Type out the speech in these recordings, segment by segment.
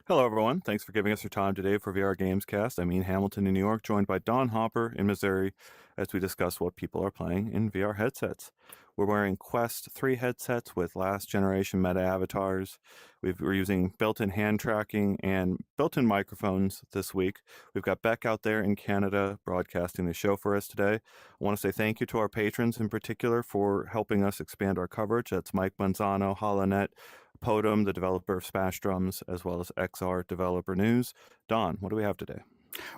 Hello, everyone. Thanks for giving us your time today for VR Gamescast. I'm Ian Hamilton in New York, joined by Don Hopper in Missouri as we discuss what people are playing in VR headsets. We're wearing Quest 3 headsets with last generation meta avatars. We're using built in hand tracking and built in microphones this week. We've got Beck out there in Canada broadcasting the show for us today. I want to say thank you to our patrons in particular for helping us expand our coverage. That's Mike Manzano, HoloNet, Podum, the developer of Smash Drums, as well as XR Developer News. Don, what do we have today?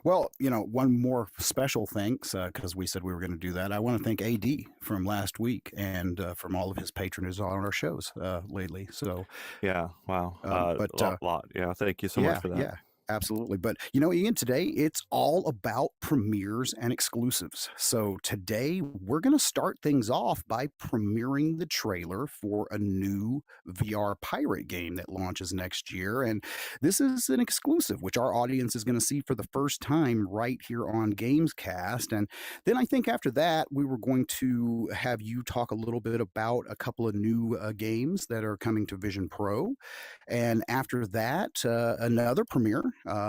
Well, one more special thanks because we said we were going to do that. I want to thank AD from last week and from all of his patronage on our shows lately. So, Yeah, wow. but Lot. Yeah, thank you so much yeah, for that. yeah, absolutely. But Ian, today it's all about premieres and exclusives. So today we're going to start things off by premiering the trailer for a new VR pirate game that launches next year. And this is an exclusive, which our audience is going to see for the first time right here on Gamescast. And then I think after that, we were going to have you talk a little bit about a couple of new games that are coming to Vision Pro. And after that, another premiere.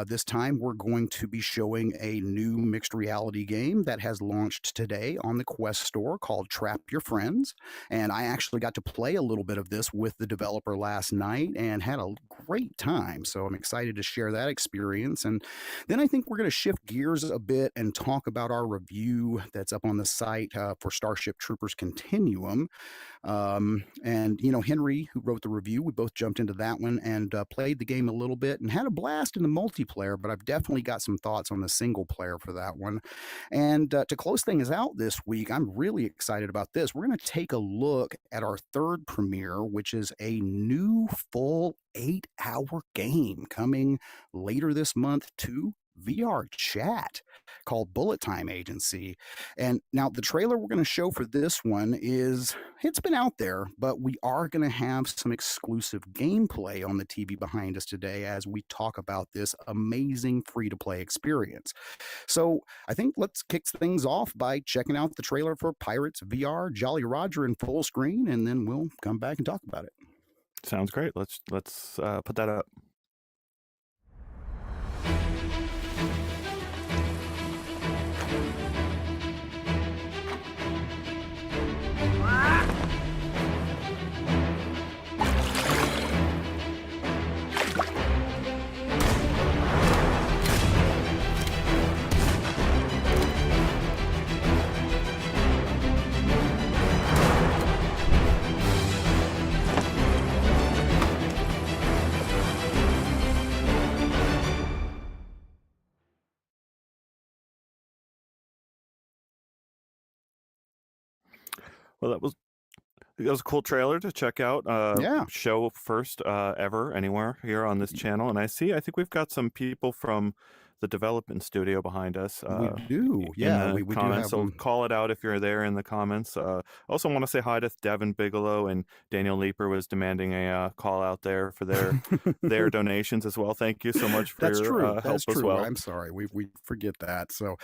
This time, we're going to be showing a new mixed reality game that has launched today on the Quest Store called Trap Your Friends. And I actually got to play a little bit of this with the developer last night and had a great time. So I'm excited to share that experience. And then I think we're going to shift gears a bit and talk about our review that's up on the site for Starship Troopers Continuum. And Henry, who wrote the review, we both jumped into that one and played the game a little bit and had a blast in the multiplayer, but I've definitely got some thoughts on the single player for that one. And to close things out this week, I'm really excited about this. We're going to take a look at our third premiere, which is a new full 8-hour game coming later this month to VRChat called Bullet Time Agency. And now the trailer we're going to show for this one it's been out there, but we are going to have some exclusive gameplay on the TV behind us today as we talk about this amazing free-to-play experience. So I think let's kick things off by checking out the trailer for Pirates VR Jolly Roger in full screen, and then we'll come back and talk about it. Sounds great. Let's put that up. Well, that was a cool trailer to check out. Yeah. Show first ever anywhere here on this channel. And I think we've got some people from the development studio behind us. We do. In Yeah, the we do comments. have So them. call it out if you're there in the comments. Also want to say hi to Devin Bigelow, and Daniel Leeper was demanding a call out there for their donations as well. Thank you so much for That's your true. help That's as true. well. I'm sorry. We forget that. So,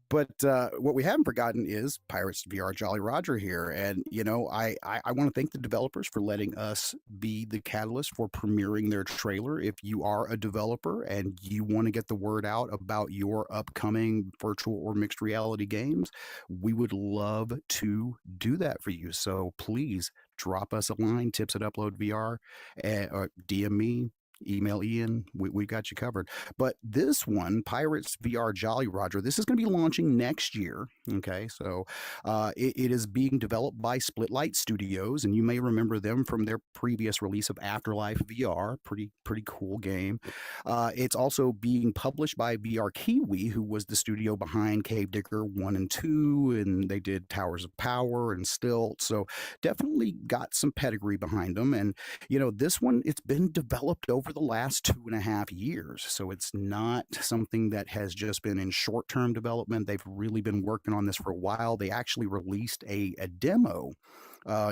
but what we haven't forgotten is Pirates VR Jolly Roger here. And, I want to thank the developers for letting us be the catalyst for premiering their trailer. If you are a developer and you want to get the word out about your upcoming virtual or mixed reality games, we would love to do that for you. So please drop us a line, tips at UploadVR, or DM me, email Ian. We got you covered. But this one, Pirates VR Jolly Roger, this is going to be launching next year. Okay, so it is being developed by Splitlight Studios, and you may remember them from their previous release of Afterlife VR. Pretty cool game. It's also being published by VR Kiwi, who was the studio behind Cave Digger 1 and 2, and they did Towers of Power and Stilt. So definitely got some pedigree behind them. And this one, it's been developed over the last 2.5 years. So it's not something that has just been in short term development. They've really been working on this for a while. They actually released a demo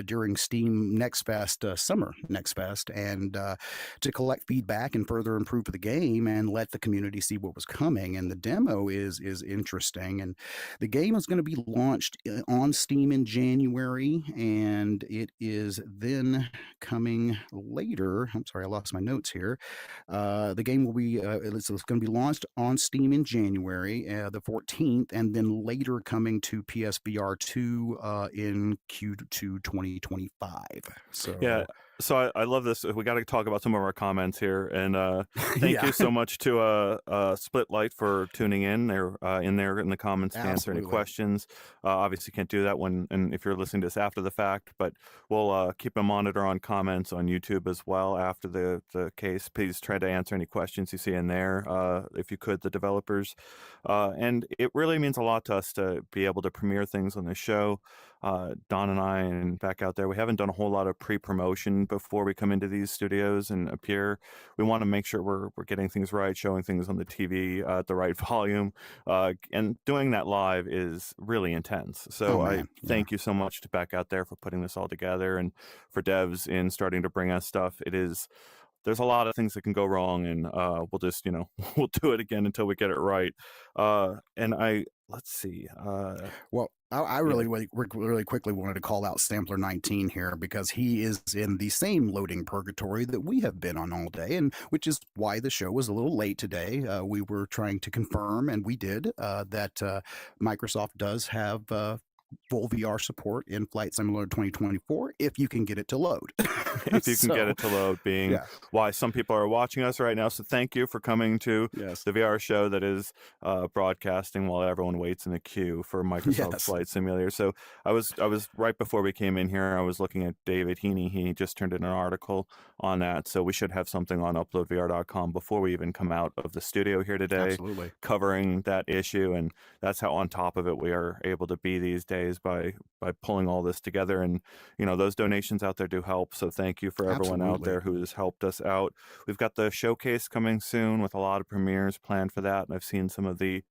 during Steam Next Fest, Summer Next Fest, and to collect feedback and further improve the game and let the community see what was coming. And the demo is interesting, and the game is going to be launched on Steam in January, and it is then coming later. I'm sorry, I lost my notes here. The game will be it's going to be launched on Steam in January, the 14th, and then later coming to PSVR 2 in Q2 2025. Yeah. So So I love this. We got to talk about some of our comments here, and thank yeah, you so much to Split Light for tuning in. They're in there in the comments to answer any absolutely. questions. Obviously, can't do that when and if you're listening to this after the fact, but we'll keep a monitor on comments on YouTube as well after the case. Please try to answer any questions you see in there, if you could, the developers. And it really means a lot to us to be able to premiere things on the show. Don and I, and back out there, we haven't done a whole lot of pre-promotion before we come into these studios and appear. We want to make sure we're getting things right, showing things on the TV at the right volume, and doing that live is really intense. Oh So I man, yeah. thank you so much to back out there for putting this all together, and for devs in starting to bring us stuff. There's a lot of things that can go wrong, and we'll just we'll do it again until we get it right. And I let's see. Well, I Yeah. really quickly wanted to call out Sampler 19 here because he is in the same loading purgatory that we have been on all day, and which is why the show was a little late today. We were trying to confirm, and we did, that Microsoft does have full VR support in Flight Simulator 2024 if you can get it to load. If you can get So, it to load, being yeah, why some people are watching us right now. So thank you for coming to yes, the VR show that is broadcasting while everyone waits in the queue for Microsoft yes, Flight Simulator. So I was right before we came in here, I was looking at David Heaney. He just turned in an article on that. So we should have something on uploadvr.com before we even come out of the studio here today absolutely, covering that issue. And that's how on top of it we are able to be these days by pulling all this together. And those donations out there do help. So thank you for everyone out absolutely. there who has helped us out. We've got the showcase coming soon with a lot of premieres planned for that, and I've seen some of the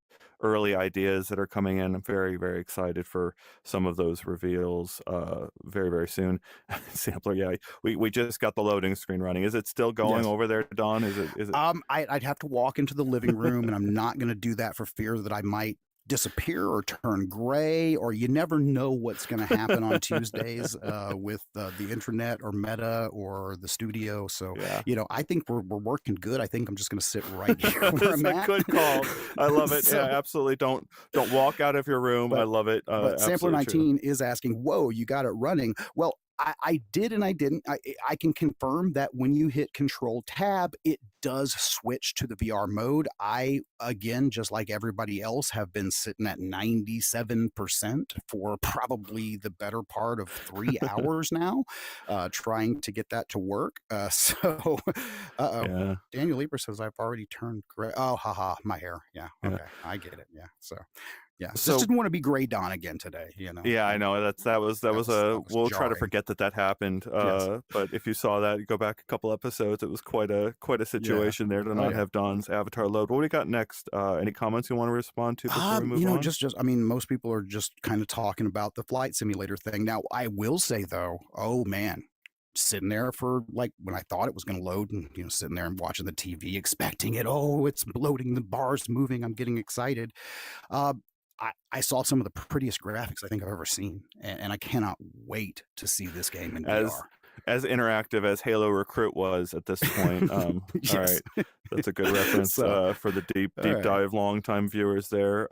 early ideas that are coming in. I'm very, very excited for some of those reveals very, very soon. Sampler, yeah, we just got the loading screen running. Is it still going Yes. over there, Don? Is it I'd have to walk into the living room, and I'm not going to do that for fear that I might disappear or turn gray, or you never know what's going to happen on Tuesdays with the internet or Meta or the studio. So, yeah. I think we're working good. I think I'm just going to sit right here where It's I'm a at. good call. I love it. Yeah, So, absolutely. Don't walk out of your room. I but love it. Sampler Absolutely true. 19 is asking, whoa, you got it running. Well, I did and I didn't. I can confirm that when you hit Control Tab, it does switch to the VR mode. I, again, just like everybody else, have been sitting at 97% for probably the better part of 3 hours now, trying to get that to work. So, Yeah. Daniel Lieber says, I've already turned gray. Oh, haha, my hair. Yeah, Yeah. okay, I get it. Yeah, so. Yeah, just So didn't want to be gray Dawn again today. yeah, I know that was a. That was We'll try to jarring. forget that happened. Yes. But if you saw that, you go back a couple episodes. It was quite a Yeah. situation there to Oh not yeah. have Don's avatar load. What do we got next? Any comments you want to respond to before we move on? Just I mean, most people are just kind of talking about the flight simulator thing. Now, I will say though, oh man, sitting there for like when I thought it was going to load, and sitting there and watching the TV, expecting it. Oh, it's loading, the bar's moving. I'm getting excited. Uh, I saw some of the prettiest graphics I think I've ever seen, and I cannot wait to see this game in As VR. as interactive as Halo Recruit was at this point. All Yes. right, that's a good reference So, for the deep all deep right. dive long time viewers there.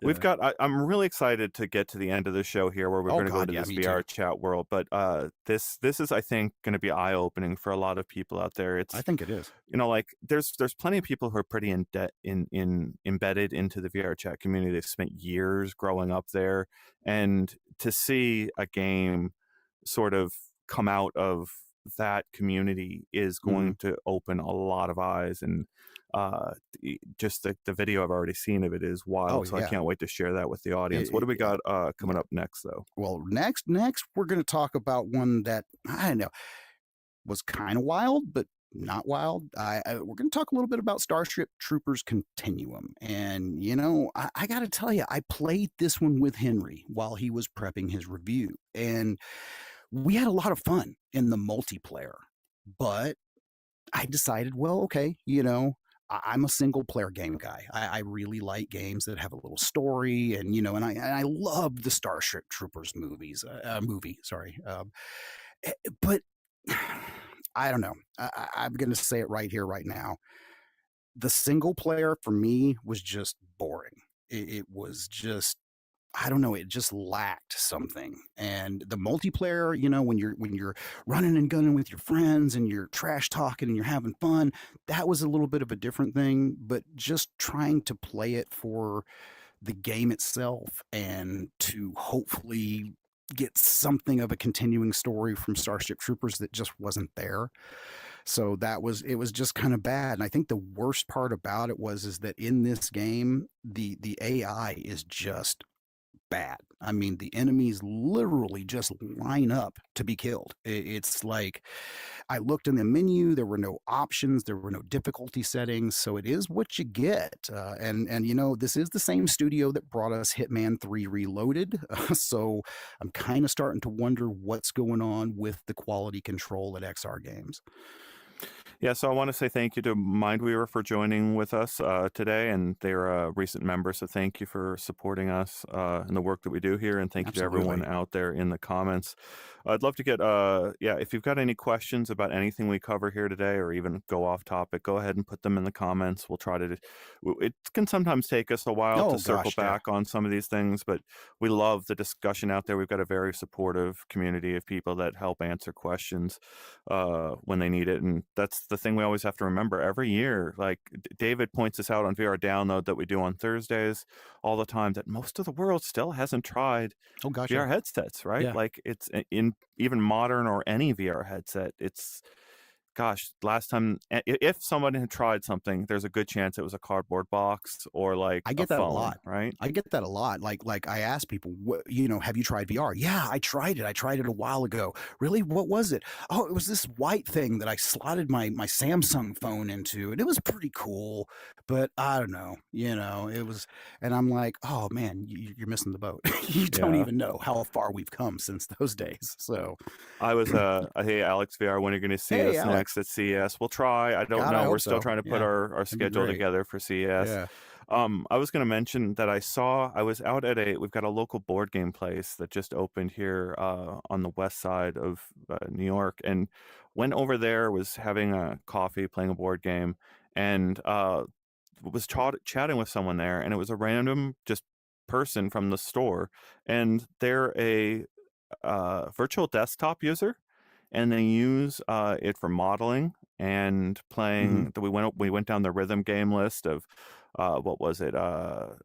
We've Yeah. got. I'm really excited to get to the end of the show here, where we're Oh going to go God, into yeah, this me VR too. chat world. But this is, I think, going to be eye opening for a lot of people out there. I It's think it is. like there's plenty of people who are pretty in debt in embedded into the VR chat community. They've spent years growing up there, and to see a game sort of come out of that community is Mhm. going to open a lot of eyes. And just the video I've already seen of it is Oh wild. So I yeah. can't wait to share that with the audience. What do we It got coming yeah. up next, though? Well, next we're going to talk about one that I don't know was kind of wild, but not wild. We're going to talk a little bit about Starship Troopers Continuum. And, I got to tell you, I played this one with Henry while he was prepping his review. And we had a lot of fun in the multiplayer. But I decided, well, okay, I'm a single player game guy. I really like games that have a little story, and I love the Starship Troopers movie. Sorry, but I don't know. I'm going to say it right here, right now. The single player for me was just boring. It was just, I don't know, it just lacked something. And the multiplayer, when you're running and gunning with your friends and you're trash talking and you're having fun, that was a little bit of a different thing. But just trying to play it for the game itself and to hopefully get something of a continuing story from Starship Troopers that just wasn't there. So it was just kind of bad. And I think the worst part about it is that in this game, the AI is just bad. I mean, the enemies literally just line up to be killed. It's like I looked in the menu, there were no options, there were no difficulty settings, so it is what you get. And this is the same studio that brought us Hitman 3 Reloaded. So I'm kind of starting to wonder what's going on with the quality control at XR Games. Yeah, so I want to say thank you to Mindweaver for joining with us today, and they're a recent member, so thank you for supporting us in the work that we do here, and thank you to everyone Absolutely. out there in the comments. I'd love to get, if you've got any questions about anything we cover here today, or even go off topic, go ahead and put them in the comments. We'll try to, it can sometimes take us a while to Oh circle gosh, yeah. back on some of these things, but we love the discussion out there. We've got a very supportive community of people that help answer questions when they need it. And that's the thing we always have to remember every year. Like David points us out on VR Download that we do on Thursdays all the time, that most of the world still hasn't tried Oh gosh, yeah. VR headsets, right? Yeah. Like it's in even modern or any VR headset. It's gosh, last time if someone had tried something, there's a good chance it was a cardboard box or like I a get that a phone, lot. right? I get that a lot. Like I ask people, have you tried VR? Yeah, I tried it. I tried it a while ago. Really? What was it? Oh, it was this white thing that I slotted my Samsung phone into, and it was pretty cool. But I don't know, it was, and I'm like, oh man, you're missing the boat. You don't Yeah. even know how far we've come since those days. So, I was hey Alex VR, when are you going to see hey, us Alex. next at CES? We'll try. I don't God, I know. We're hope still so. trying to put Yeah, our that'd be schedule great. together for CES. Yeah. I was going to mention that I was out at we've got a local board game place that just opened here on the west side of New York, and went over there, was having a coffee, playing a board game, and was chatting with someone there, and it was a random just person from the store, and they're a virtual desktop user, and they use it for modeling and Hmm. playing. We went down the rhythm game list of what was it?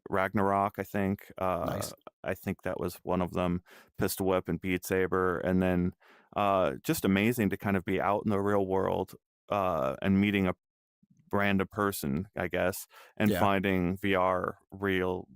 Ragnarok, I think. Nice. I think that was one of them. Pistol Whip and Beat Saber, and then just amazing to kind of be out in the real world and meeting a random person, I guess, and Yeah. finding VR real,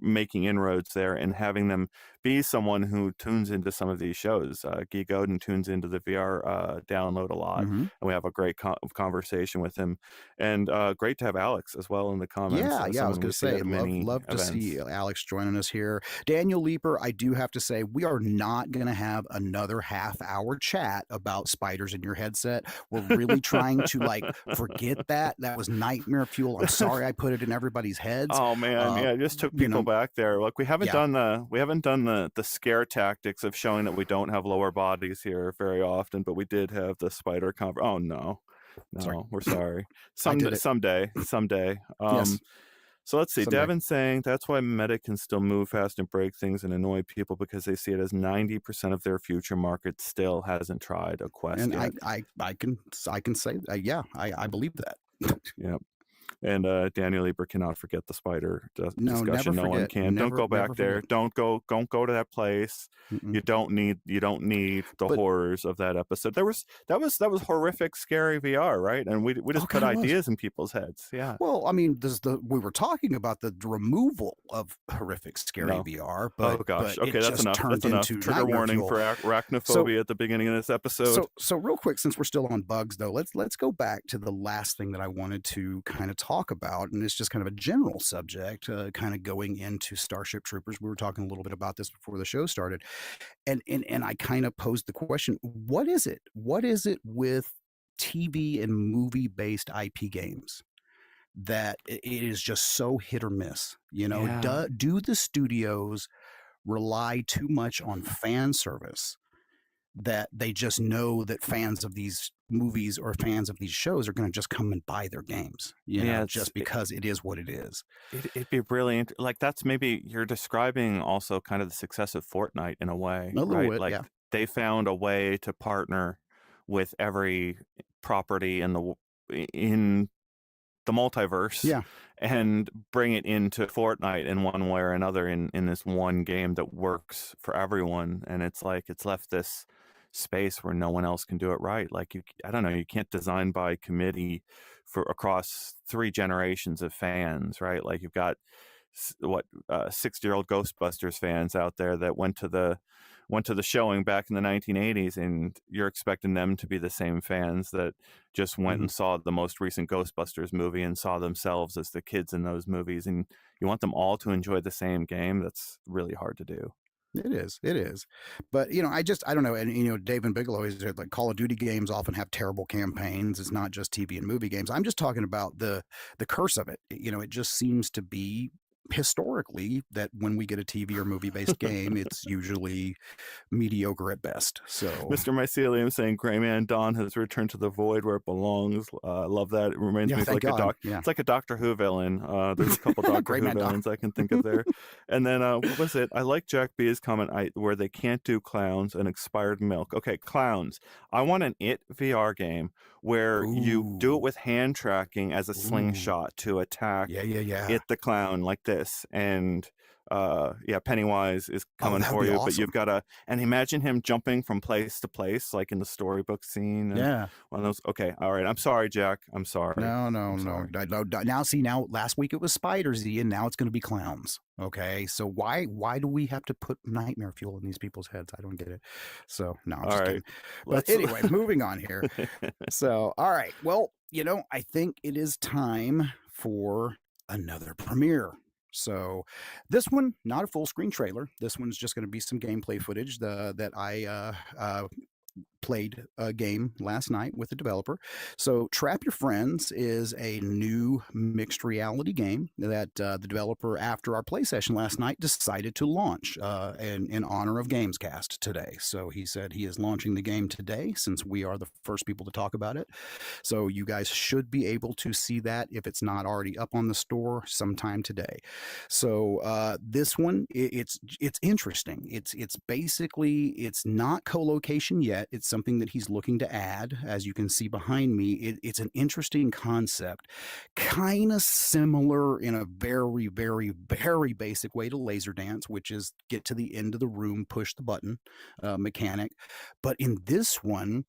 making inroads there and having them be someone who tunes into some of these shows. Guy Godin tunes into the VR download a lot, Hmm. and we have a great conversation with him. And great to have Alex as well in the comments, Yeah, yeah, I was someone we gonna see say, at many love to see events. Alex joining us here. Daniel Leeper, I do have to say, we are not gonna have another half-hour chat about spiders in your headset. We're really trying to forget that. That was nightmare fuel. I'm sorry I put it in everybody's heads. Oh man, Uh, yeah, it just took you people know, back there. Like yeah, we haven't done the scare tactics of showing that we don't have lower bodies here very often, but we did have the spider cover. Oh no, sorry, no, we're sorry. I did it. Someday. Yes, So let's see. someday. Devin saying that's why Meta can still move fast and break things and annoy people because they see it as 90% of their future market still hasn't tried a Quest And yet. I can say, yeah, I believe that. Yeah. And Daniel Lieber cannot forget the spider No, never discussion. No one forget. can. Don't Never, go never back forget. there. Don't go to that place. Mm-mm. You don't need the But horrors of that episode. That was horrific, scary VR, right? And we oh just put God, it was. ideas in people's heads. Yeah. Well, I mean, we were talking about the removal of horrific, scary No. VR, Oh but gosh. it Okay, that's just enough. That's turned enough. into Trigger nightmare warning fuel. for So arachnophobia at the beginning of this episode. so real quick, since we're still on bugs though, let's go back to the last thing that I wanted to kind of talk about, and it's just kind of a general subject, kind of going into Starship Troopers. We were talking a little bit about this before the show started, and I kind of posed the question: what is it? What is it with TV and movie based IP games that it is just so hit or miss? Yeah. Do the studios rely too much on fan service, that they just know that fans of these movies or fans of these shows are going to just come and buy their games, Yeah. just because it is what it is. It'd be brilliant. Like that's maybe you're describing also kind of the success of Fortnite in a way, A little right? bit, Like yeah. they found a way to partner with every property in the multiverse Yeah. and bring it into Fortnite in one way or another in this one game that works for everyone. And it's like it's left this space where no one else can do it right. Like I don't know, you can't design by committee for across three generations of fans, right? Like you've got 60-year-old Ghostbusters fans out there that went to the showing back in the 1980s, and you're expecting them to be the same fans that just went Mhm. and saw the most recent Ghostbusters movie and saw themselves as the kids in those movies, and you want them all to enjoy the same game. That's really hard to do. It is. It is. But I don't know. And David Bigelow is like Call of Duty games often have terrible campaigns. It's not just TV and movie games. I'm just talking about the curse of it. It just seems to be historically that when we get a TV or movie based game, it's usually mediocre at best. So Mr. Mycelium saying Gray Man Dawn has returned to the void where it belongs. I love that. It reminds yeah, me of thank like a God. Yeah. it's like a Doctor Who villain. There's a couple Doctor Great Who man dog. villains I can think of there. And then what was it? I like Jack B's comment where they can't do clowns and expired milk. Okay, clowns. I want an It VR game where you do it Ooh. with hand tracking as a Ooh. slingshot to attack Yeah, yeah, yeah. It the clown like this. And yeah, Pennywise is Oh, coming that would for be you, but you've awesome. got to and imagine him jumping from place to place like in the storybook scene and Yeah. one of those. Okay, all right, I'm sorry, Jack, I'm sorry, No, no, I'm no. sorry. Now, see, now last week it was spiders, and now it's going to be clowns. Okay, so why do we have to put nightmare fuel in these people's heads? I don't get it. So no, I'm All just right, kidding. But let's anyway, moving on here. So all right, well, I think it is time for another premiere. So this one, not a full screen trailer. This one's just going to be some gameplay footage that I played a game last night with the developer. So, Trap Your Friends is a new mixed reality game that the developer, after our play session last night, decided to launch in honor of Gamescast today. So, he said he is launching the game today since we are the first people to talk about it. So, you guys should be able to see that if it's not already up on the store sometime today. So, this one, it's interesting. It's basically it's not co-location yet. It's something that he's looking to add. As you can see behind me, it's an interesting concept, kind of similar in a very, very, very basic way to Laser Dance, which is get to the end of the room, push the button mechanic. But in this one,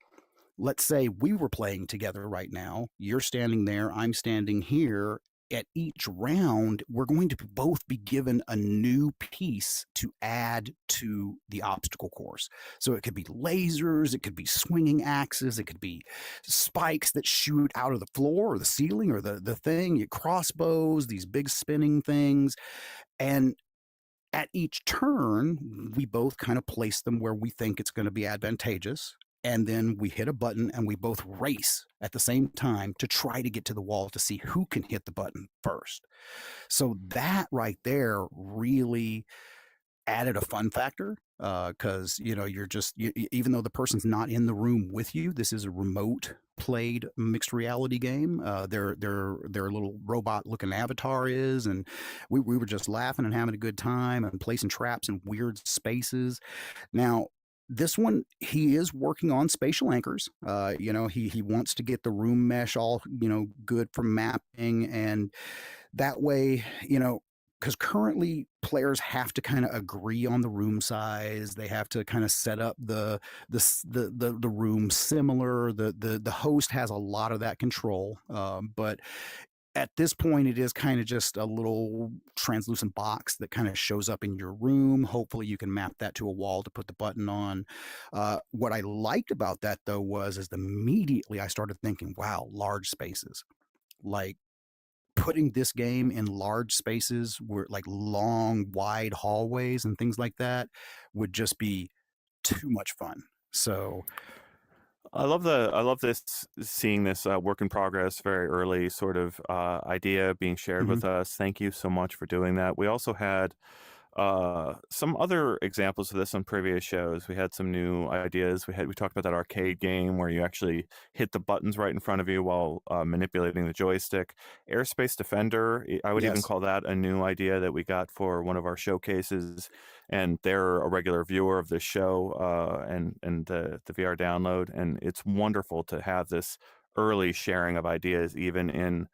let's say we were playing together right now. You're standing there, I'm standing here. At each round, we're going to both be given a new piece to add to the obstacle course. So it could be lasers, it could be swinging axes, it could be spikes that shoot out of the floor or the ceiling or the thing, crossbows, these big spinning things. And at each turn, we both kind of place them where we think it's going to be advantageous. And then we hit a button and we both race at the same time to try to get to the wall to see who can hit the button first. So that right there really added a fun factor because you're just even though the person's not in the room with you, this is a remote played mixed reality game. Their little robot looking avatar is, and we were just laughing and having a good time and placing traps in weird spaces. Now, This one, he is working on spatial anchors. He wants to get the room mesh all good for mapping, and that way, because currently players have to kind of agree on the room size. They have to kind of set up the room similar. The host has a lot of that control, but at this point, it is kind of just a little translucent box that kind of shows up in your room. Hopefully, you can map that to a wall to put the button on. What I liked about that, though, is immediately I started thinking, wow, large spaces. Like, putting this game in large spaces where like long, wide hallways and things like that would just be too much fun. So, I love this seeing this work in progress, very early sort of idea being shared mhm, with us. Thank you so much for doing that. We also had some other examples of this on previous shows. We had some new ideas. We talked about that arcade game where you actually hit the buttons right in front of you while manipulating the joystick. Airspace Defender, I would even yes. call that a new idea that we got for one of our showcases. And they're a regular viewer of this show and the VR download. And it's wonderful to have this early sharing of ideas, even in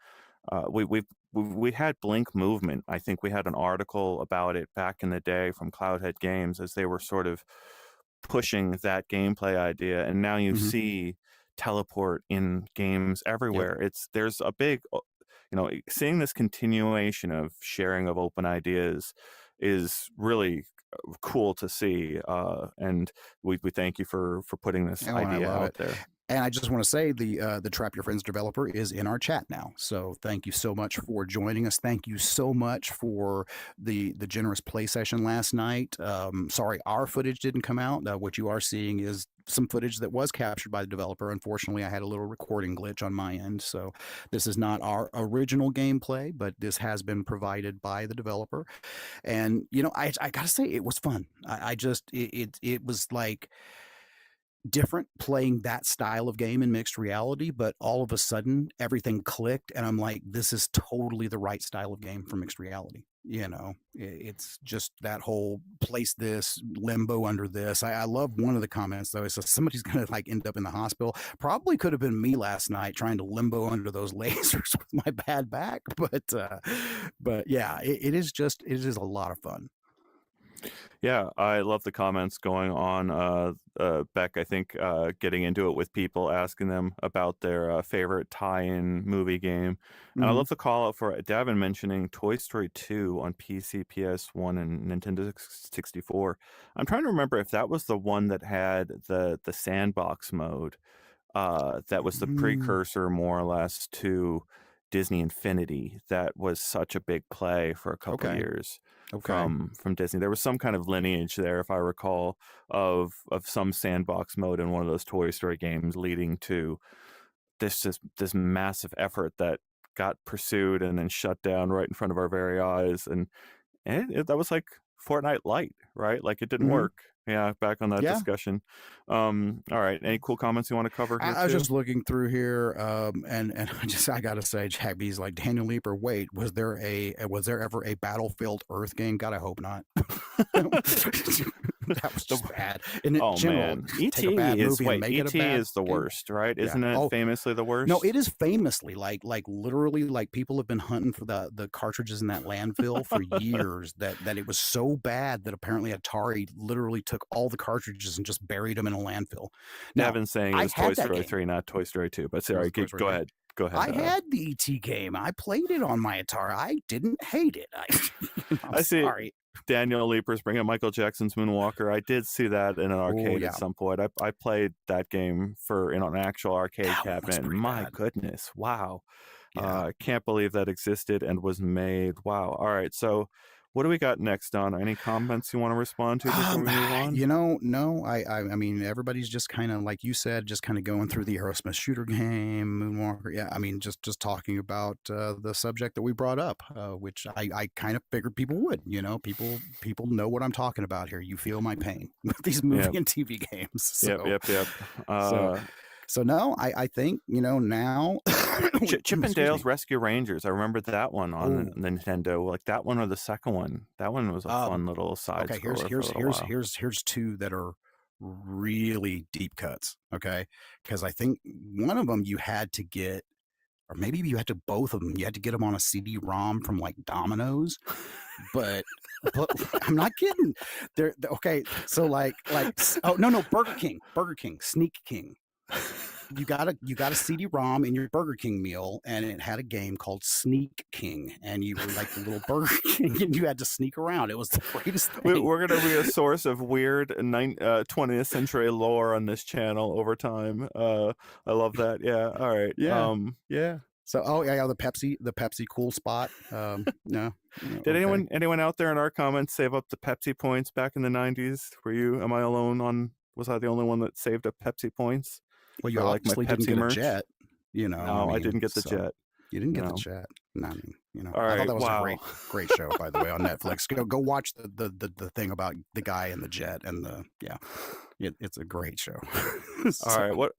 we had Blink Movement. I think we had an article about it back in the day from Cloudhead Games as they were sort of pushing that gameplay idea, and now you Hmm. see teleport in games Yep. everywhere. There's a big, seeing this continuation of sharing of open ideas is really cool to see, and we thank you for putting this Oh, and I idea love out it. there. And I just want to say the Trap Your Friends developer is in our chat now. So thank you so much for joining us. Thank you so much for the generous play session last night. Sorry, our footage didn't come out. What you are seeing is some footage that was captured by the developer. Unfortunately, I had a little recording glitch on my end, so this is not our original gameplay, but this has been provided by the developer. And I gotta say, it was fun. I just it was like different playing that style of game in mixed reality, but all of a sudden everything clicked and I'm like, this is totally the right style of game for mixed reality. It's just that whole place this limbo under this. I love one of the comments though. It says somebody's gonna like end up in the hospital. Probably could have been me last night trying to limbo under those lasers with my bad back. But yeah, it is a lot of fun. Yeah, I love the comments going on. Beck, I think, getting into it with people, asking them about their favorite tie-in movie game. And I Hmm. love the call out for Davin mentioning Toy Story 2 on PC, PS1, and Nintendo 64. I'm trying to remember if that was the one that had the sandbox mode that was the Mm, precursor, more or less, to Disney Infinity. That was such a big play for a couple okay. years Okay. from Disney. There was some kind of lineage there, if I recall, of some sandbox mode in one of those Toy Story games, leading to this massive effort that got pursued and then shut down right in front of our very eyes. And that was like Fortnite Lite, right? Like it didn't Hmm. work. Yeah, back on that Yeah. discussion. All right. Any cool comments you want to cover here I was too? just looking through here, and I gotta say, Jack B's like Daniel Leaper. Wait, was there ever a Battlefield Earth game? God, I hope not. That was The just bad. And in Oh general, man, take a bad movie and make it a ET bad is the game. worst, right? Yeah. Isn't it Oh famously the no, worst? it is famously like literally like people have been hunting for the cartridges in that landfill for years. That it was so bad that apparently Atari literally took all the cartridges and just buried them in a landfill. Now Devin's saying it I was Toy had that Story game. 3, not Toy Story 2. But Was sorry, it Toy Story go 3? ahead. Go ahead. I had the ET game. I played it on my Atari. I didn't hate it. I'm I see sorry. Daniel Leapers bringing up Michael Jackson's Moonwalker. I did see that in an Oh arcade at yeah, some point. I played that game in an actual arcade that one was cabinet. And pretty my bad. goodness, wow. Yeah. I can't believe that existed and was made. Wow. All right. So what do we got next, Don? Any comments you want to respond to before Um, we move on? no, I mean, everybody's just kind of like you said, just kind of going through the Aerosmith shooter game, Moonwalker. Yeah, I mean, just talking about the subject that we brought up, which I kind of figured people would. People know what I'm talking about here. You feel my pain with these Yeah. movie and TV games. Yep. So, Uh, so no, I think now. Chip and Excuse Dale's me. Rescue Rangers. I remember that one on Oh, the Nintendo. Like that one or the second one. That one was a um, fun little side okay. Here's scroller for a here's little here's while. here's here's two that are really deep cuts. Okay, because I think one of them you had to get, or maybe you had to both of them. You had to get them on a CD-ROM from like Domino's, but but I'm not kidding. Okay. So oh no, Burger King, Sneak King. You got a CD-ROM in your Burger King meal, and it had a game called Sneak King, and you were like the little Burger King, and you had to sneak around. It was the greatest thing. We're going to be a source of weird 20th century lore on this channel over time. I love that. Yeah. All right. Yeah, yeah. So, oh yeah, the Pepsi cool spot. No, Did okay. anyone out there in our comments save up the Pepsi points back in the 90s? Am I alone on, was I the only one that saved up Pepsi points Well, you for like my obviously didn't Pepsi get a merch? jet. I No, I mean, didn't get the so jet. you didn't get the No. jet. No, I mean, All I thought right. that was a Wow. great show, by the way, on Netflix. Go watch the thing about the guy in the jet and it's a great show. All So, right. What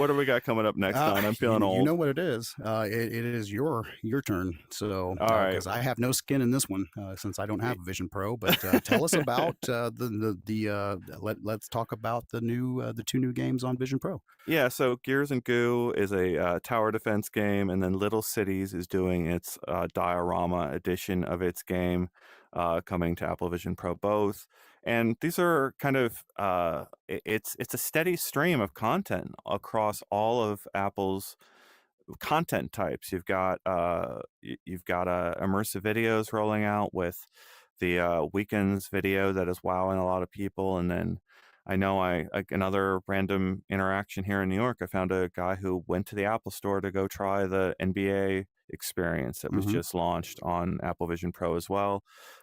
do we got coming up next, Don? I'm feeling you old. know what it is. It is your turn. So, All right. because I have no skin in this one, since I don't have a Vision Pro. But tell us about let's talk about the two new games on Vision Pro. Yeah, so Gears and Goo is a tower defense game, and then Little Cities is doing its diorama edition of its game, coming to Apple Vision Pro both. And these are kind of it's a steady stream of content across all of Apple's content types. You've got immersive videos rolling out with the weekends video that is wowing a lot of people, and then I know another random interaction here in New York. I found a guy who went to the Apple Store to go try the NBA experience that was Mm-hmm. just launched on Apple Vision Pro as well.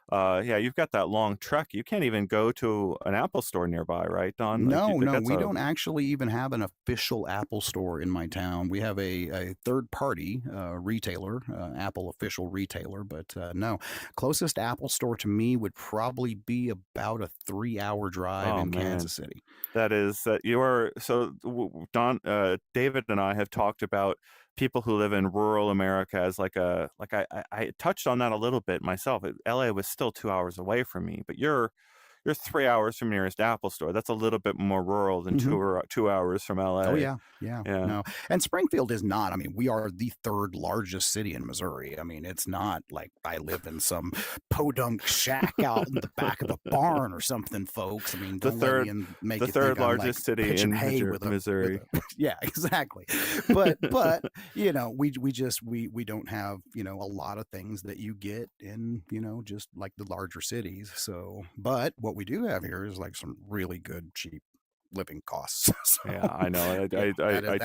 Yeah, you've got that long trek. You can't even go to an Apple Store nearby, right, Don? Like, No, no, that's we don't actually even have an official Apple Store in my town. We have a third-party retailer, Apple official retailer, but no. Closest Apple Store to me would probably be about a 3-hour drive Oh in man. Kansas City. That is that you are so Don David and I have talked about people who live in rural America as I touched on that a little bit myself. LA was still 2 hours away from me, but you're 3 hours from nearest Apple Store. That's a little bit more rural than Mhm. 2 hours from LA. Oh yeah, yeah, Yeah. no. And Springfield is not. I mean, we are the third largest city in Missouri. I mean, it's not like I live in some podunk shack out in the back of a barn or something, folks. I mean, The don't let third me make the you third think I'm like largest city pitching in hay with Missouri. yeah, exactly. But we don't have a lot of things that you get in just like the larger cities. So, but what we do have here is like some really good cheap living costs. So, Yeah, I know. I that is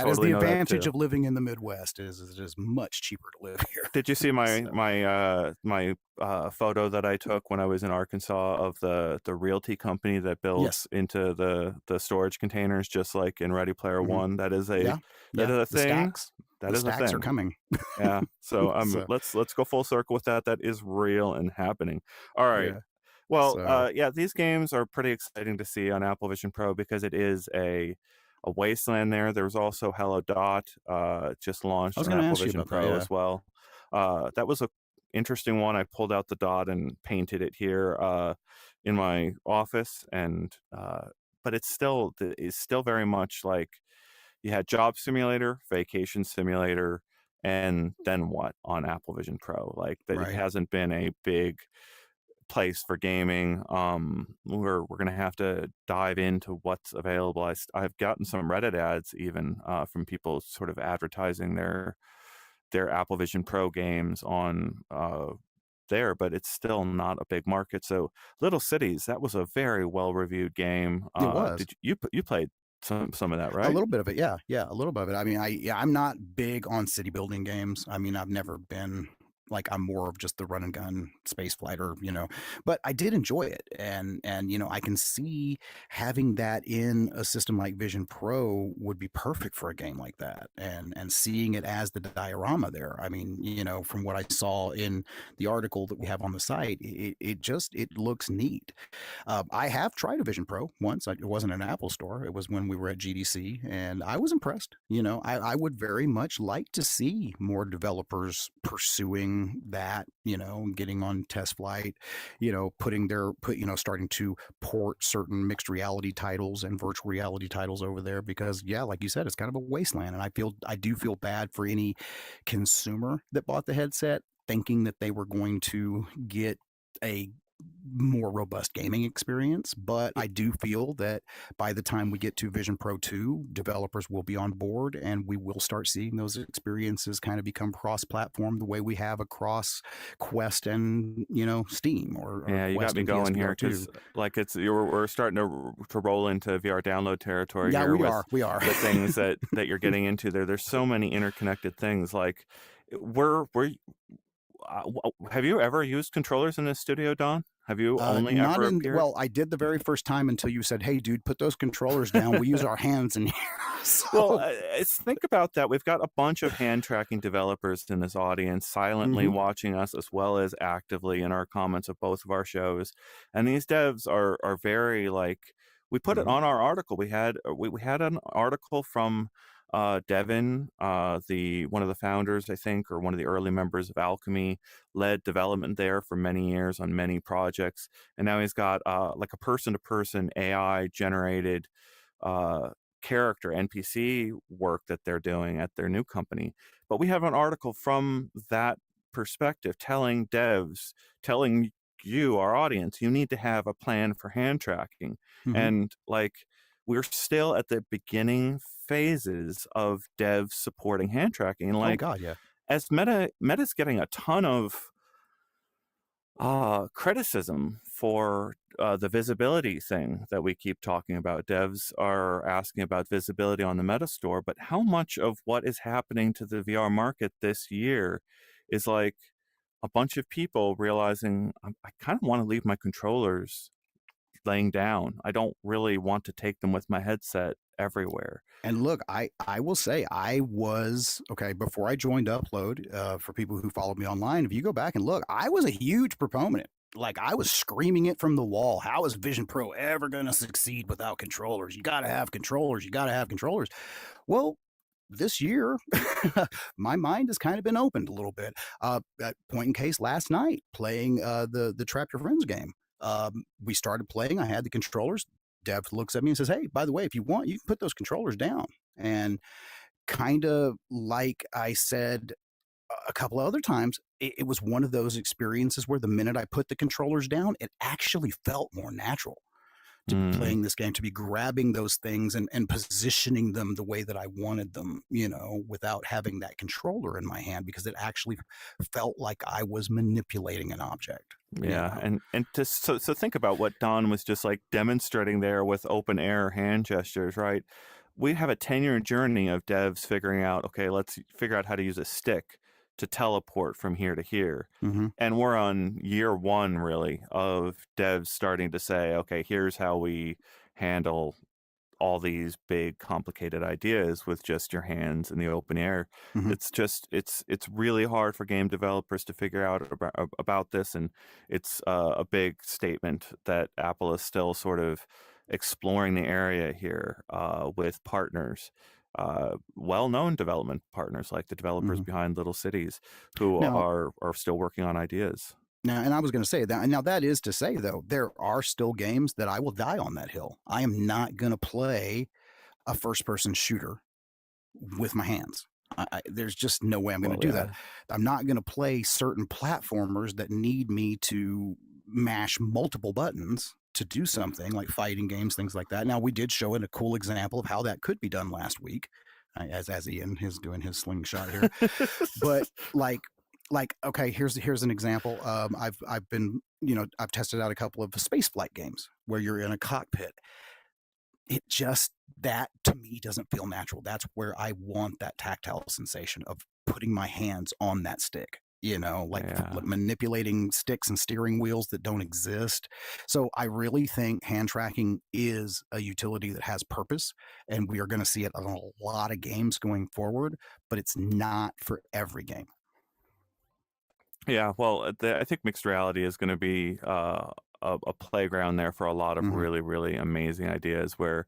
totally the know that advantage too. of living in the Midwest is it is much cheaper to live here. Did you see my So, photo that I took when I was in Arkansas of the realty company that builds yes. into the storage containers, just like in Ready Player Hmm. One? That is a Yeah. Yeah. thing. The That is a stacks are thing. coming. Yeah. So So, let's go full circle with that. That is real and happening. All right. yeah. Well, So, yeah, these games are pretty exciting to see on Apple Vision Pro because it is a wasteland there. There's also Hello Dot, just I launched was on going to Apple ask you Vision about that. Pro Yeah. as well. That was a interesting one. I pulled out the dot and painted it here in my office, and but it's still very much like you had Job Simulator, Vacation Simulator, and then what on Apple Vision Pro? Like that, it Right. hasn't been a big place for gaming. We're gonna have to dive into what's available. I've gotten some Reddit ads even from people sort of advertising their Apple Vision Pro games on there, but it's still not a big market. So Little Cities, that was a very well reviewed game. It was. Did you played some of that, A right? little bit of it, yeah, yeah, a little bit of it. I mean, I'm not big on city building games. I mean, I've never been like I'm more of just the run and gun space fighter, But I did enjoy it, and I can see having that in a system like Vision Pro would be perfect for a game like that, and seeing it as the diorama there. I mean, from what I saw in the article that we have on the site, it looks neat. I have tried a Vision Pro once. It wasn't an Apple store. It was when we were at GDC, and I was impressed. I would very much like to see more developers pursuing testing that, getting on test flight, starting to port certain mixed reality titles and virtual reality titles over there because, yeah, like you said, it's kind of a wasteland. And I do feel bad for any consumer that bought the headset thinking that they were going to get a more robust gaming experience. But I do feel that by the time we get to Vision Pro 2, developers will be on board and we will start seeing those experiences kind of become cross platform the way we have across Quest and, Steam or Yeah, you got Quest me and going here PSVR because 2. like we're starting to roll into VR download territory Yeah, here we with are. We are. the things that you're getting into there. There's so many interconnected things. Like, we're have you ever used controllers in the studio, Don? Have you only Not ever in, appeared? well, I did the very first time until you said, "Hey, dude, put those controllers down. We use our hands in here." Well, So, think about that. We've got a bunch of hand tracking developers in this audience, silently mhm, watching us as well as actively in our comments of both of our shows. And these devs are very like, we put it mhm. on our article. We had an article from Devin, the one of the founders, I think, or one of the early members of Alchemy, led development there for many years on many projects, and now he's got like a person-to-person AI generated uh, character NPC work that they're doing at their new company. But we have an article from that perspective telling devs, telling you, our audience, you need to have a plan for hand tracking. Mhm. And like, we're still at the beginning phases of devs supporting hand tracking. And Oh like, god, yeah. as Meta's getting a ton of criticism for the visibility thing that we keep talking about. Devs are asking about visibility on the Meta Store, but how much of what is happening to the VR market this year is like a bunch of people realizing I kind of want to leave my controllers laying down. I don't really want to take them with my headset everywhere. And look, I will say I was okay before I joined Upload. For people who followed me online, if you go back and look, I was a huge proponent. Like I was screaming it from the wall. How is Vision Pro ever going to succeed without controllers? You got to have controllers. You got to have controllers. Well, this year, my mind has kind of been opened a little bit. At point in case last night, playing the Trap Your Friends game. We started playing. I had the controllers. Dev looks at me and says, "Hey, by the way, if you want, you can put those controllers down." And kind of like I said a couple of other times, it was one of those experiences where the minute I put the controllers down, it actually felt more natural to be Mm, playing this game, to be grabbing those things and positioning them the way that I wanted them, without having that controller in my hand because it actually felt like I was manipulating an object. yeah, and just so think about what Don was just like demonstrating there with open air hand gestures, right? We have a 10-year journey of devs figuring out, okay, let's figure out how to use a stick to teleport from here to here. Hmm. And we're on year one, really, of devs starting to say, okay, here's how we handle all these big complicated ideas with just your hands in the open air. Hmm. It's really hard for game developers to figure out about this, and it's a big statement that Apple is still sort of exploring the area here with partners, well-known development partners like the developers Hmm. behind Little Cities, who Now, are still working on ideas. and I was going to say that. Now, that is to say, though, there are still games that I will die on that hill. I am not going to play a first person shooter with my hands. There's just no way I'm going to Well, do that. yeah. I'm not going to play certain platformers that need me to mash multiple buttons to do something like fighting games, things like that. Now, we did show it a cool example of how that could be done last week, as Ian is doing his slingshot here. But okay, here's an example. I've been I've tested out a couple of space flight games where you're in a cockpit. It just, that to me doesn't feel natural. That's where I want that tactile sensation of putting my hands on that stick, like Yeah. manipulating sticks and steering wheels that don't exist. So I really think hand tracking is a utility that has purpose, and we are going to see it on a lot of games going forward, but it's not for every game. Yeah, well, I think mixed reality is going to be a playground there for a lot of Hmm. really, really amazing ideas. Where,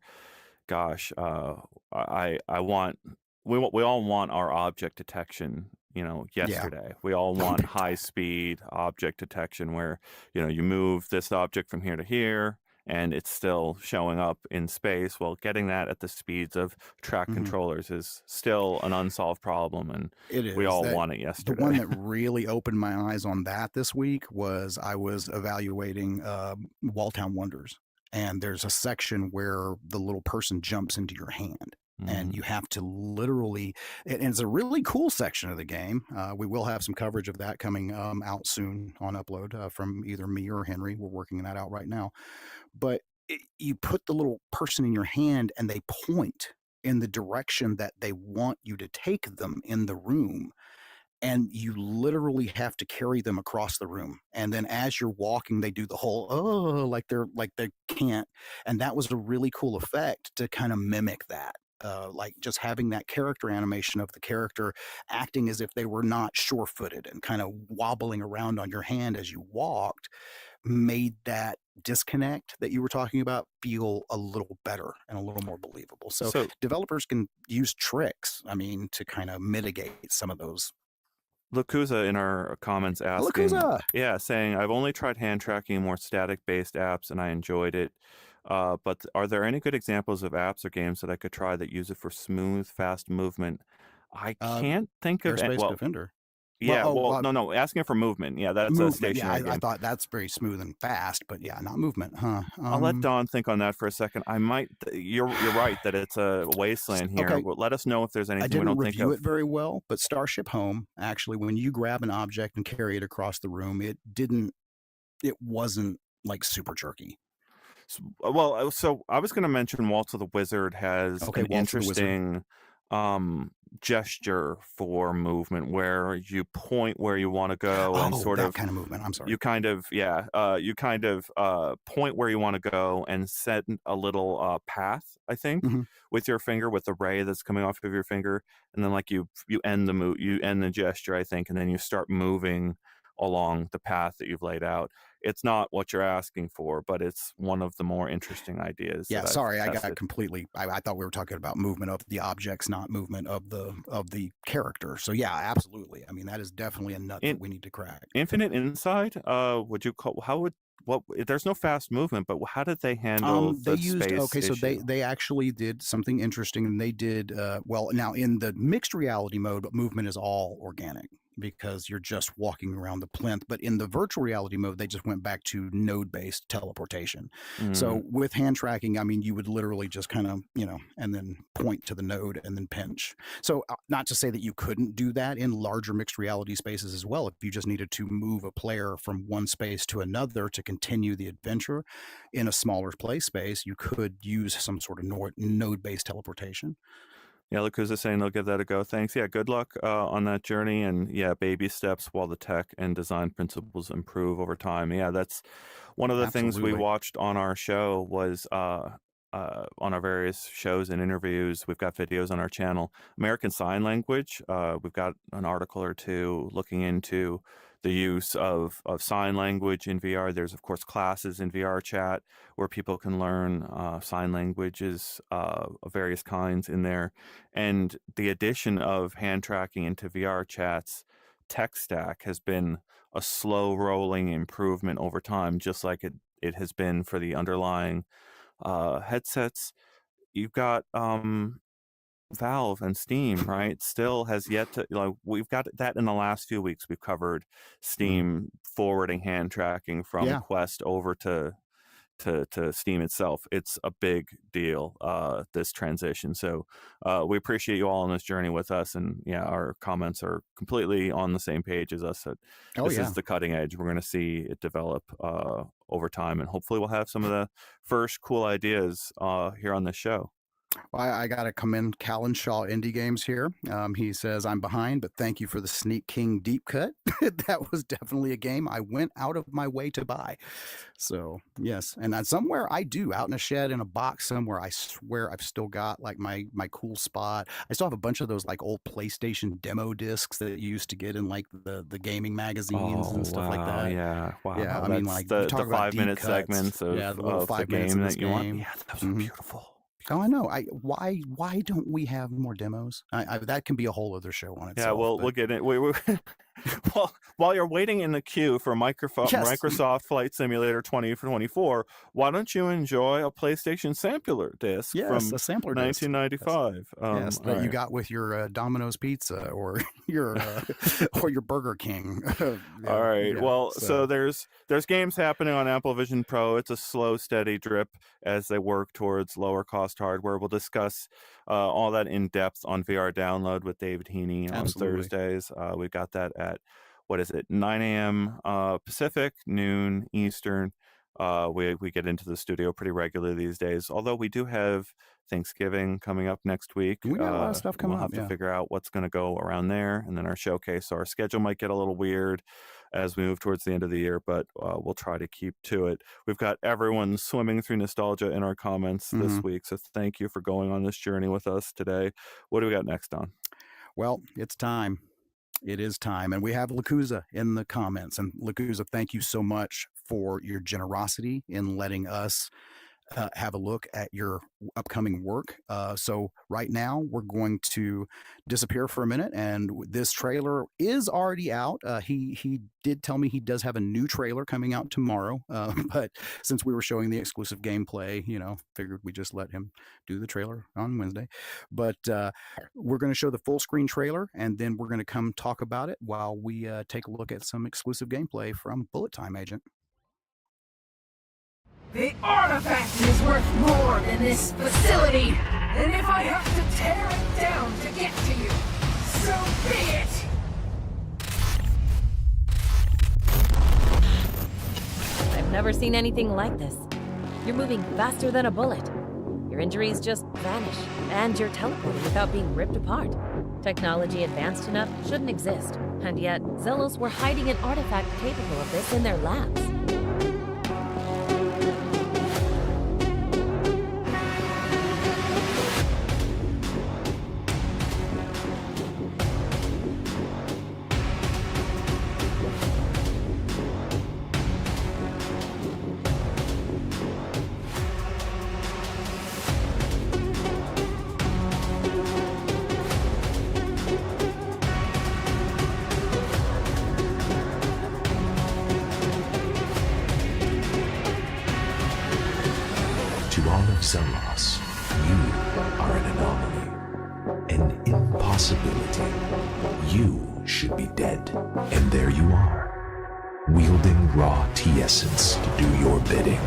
gosh, I want we all want our object detection Yeah. yesterday. We all Oh, want big high time. speed object detection where, you move this object from here to here and it's still showing up in space. Well, getting that at the speeds of track Mhm. controllers is still an unsolved problem, and It we is. all That want it the one yesterday. that really opened my eyes on that this week was I was evaluating, Walltown Wonders, and there's a section where the little person jumps into your hand, and Mm. you have to literally and it's a really cool section of the game. We will have some coverage of that coming, out soon on Upload, from either me or Henry. We're working that out right now. But you put the little person in your hand and they point in the direction that they want you to take them in the room, and you literally have to carry them across the room, and then as you're walking they do the whole oh like they can't, and that was a really cool effect to kind of mimic that, like just having that character animation of the character acting as if they were not sure-footed and kind of wobbling around on your hand as you walked, made that disconnect that you were talking about feel a little better and a little more believable. So So developers can use tricks, I mean, to kind of mitigate some of those. Lakuza in our comments asking, Alakuza! yeah, saying, I've only tried hand tracking in more static based apps and I enjoyed it. But are there any good examples of apps or games that I could try that use it for smooth, fast movement? I Uh, can't think of Airspace well, Defender. yeah, well, no, asking for movement. Yeah, that's a Movement. Yeah, stationary I game. thought that's very smooth and fast, but yeah, not movement, huh? I'll let Don think on that for a second. I might. You're right that it's a wasteland here. Okay, But let us know if there's I anything we didn't don't think review of. it very well, but Starship Home, actually, when you grab an object and carry it across the room, it wasn't like super jerky. So I was going to mention Waltz of the Wizard has Okay, an Waltz of the Wizard. interesting gesture for movement where you point where you want to go and Oh, sort that of kind of movement. I'm sorry. you kind of point where you want to go and set a little path, I think, Mhm. with your finger, with the ray that's coming off of your finger, and then like you end you end the gesture, I think, and then you start moving along the path that you've laid out. It's not what you're asking for, but it's one of the more interesting ideas Yeah, that I've sorry, I got tested. completely. I thought we were talking about movement of the objects, not movement of the character. So yeah, absolutely. I mean, that is definitely a nut that In we need to crack. Infinite Inside, would you call how would what there's no fast movement, but how did they handle They the used space okay, so issue? they actually did something interesting, and they did well. Now in the mixed reality mode, movement is all organic because you're just walking around the plinth. But in the virtual reality mode, they just went back to node-based teleportation. Mm. So with hand tracking, I mean, you would literally just kind of and then point to the node and then pinch. So not to say that you couldn't do that in larger mixed reality spaces as well. If you just needed to move a player from one space to another to continue the adventure in a smaller play space, you could use some sort of node-based teleportation. Yeah, Lakuza saying they'll give that a go. Thanks. Yeah, good luck on that journey. And yeah, baby steps while the tech and design principles improve over time. Yeah, that's one of the things we Absolutely. watched on our show was on our various shows and interviews. We've got videos on our channel. American Sign Language. We've got an article or two looking into the use of sign language in VR. There's, of course, classes in VRChat where people can learn sign languages of various kinds in there. And the addition of hand tracking into VRChat's tech stack has been a slow rolling improvement over time, just like it has been for the underlying headsets. You've got Valve and Steam, right? Still has yet to, we've got that in the last few weeks. We've covered Mhm. Steam forwarding hand tracking from Yeah. Quest over to Steam itself. It's a big deal, this transition. So we appreciate you all on this journey with us. And yeah, our comments are completely on the same page as us. That Oh this is yeah. the cutting edge. We're going to see it develop over time. And hopefully we'll have some of the first cool ideas here on this show. Well, I got to commend Callan Shaw Indie Games here. He says, I'm behind, but thank you for the Sneak King deep cut. That was definitely a game I went out of my way to buy. So, yes. And somewhere I do, out in a shed in a box somewhere, I swear I've still got like my cool spot. I still have a bunch of those like old PlayStation demo discs that you used to get in like the gaming magazines and Oh stuff like wow, that. yeah, Yeah, wow. I mean, That's like you the talk about deep 5 minute cuts. segments Yeah, the little of the 5 minutes of game this that you want. game. Yeah, those are Hmm. beautiful. Oh, I know. Why don't we have more demos? That can be a whole other show on Yeah, itself. we'll But get it. Well, while you're waiting in the queue for yes, Microsoft Flight Simulator 2024, why don't you enjoy a PlayStation sampler disc yes, from a sampler disc. Yes. 1995? Yes, All that you right. got with your Domino's pizza or your or your Burger King. All Yeah, right. yeah. Well, so So there's games happening on Apple Vision Pro. It's a slow, steady drip as they work towards lower cost hardware. We'll discuss all that in depth on VR Download with David Heaney on absolutely. Thursdays. We've got that at what is it, 9 a.m. Pacific, noon Eastern. We get into the studio pretty regularly these days. Although we do have Thanksgiving coming up next week. We got a lot of stuff We'll coming up. have to Yeah. figure out what's going to go around there, and then our showcase. So our schedule might get a little weird as we move towards the end of the year, but we'll try to keep to it. We've got everyone swimming through nostalgia in our comments Hmm. this week, so thank you for going on this journey with us today. What do we got next, Don? Well, it's time. It is time. And we have Lakuza in the comments. And Lakuza, thank you so much for your generosity in letting us have a look at your upcoming work. So right now we're going to disappear for a minute, and this trailer is already out. He did tell me he does have a new trailer coming out tomorrow, but since we were showing the exclusive gameplay, figured we just let him do the trailer on Wednesday. But we're going to show the full screen trailer, and then we're going to come talk about it while we take a look at some exclusive gameplay from Bullet Time Agent. The artifact is worth more than this facility. And if I have to tear it down to get to you, so be it! I've never seen anything like this. You're moving faster than a bullet. Your injuries just vanish, and you're teleporting without being ripped apart. Technology advanced enough shouldn't exist, and yet Zelos were hiding an artifact capable of this in their labs. To all of Zelos, you are an anomaly, an impossibility. You should be dead, and there you are, wielding raw T-Essence to do your bidding.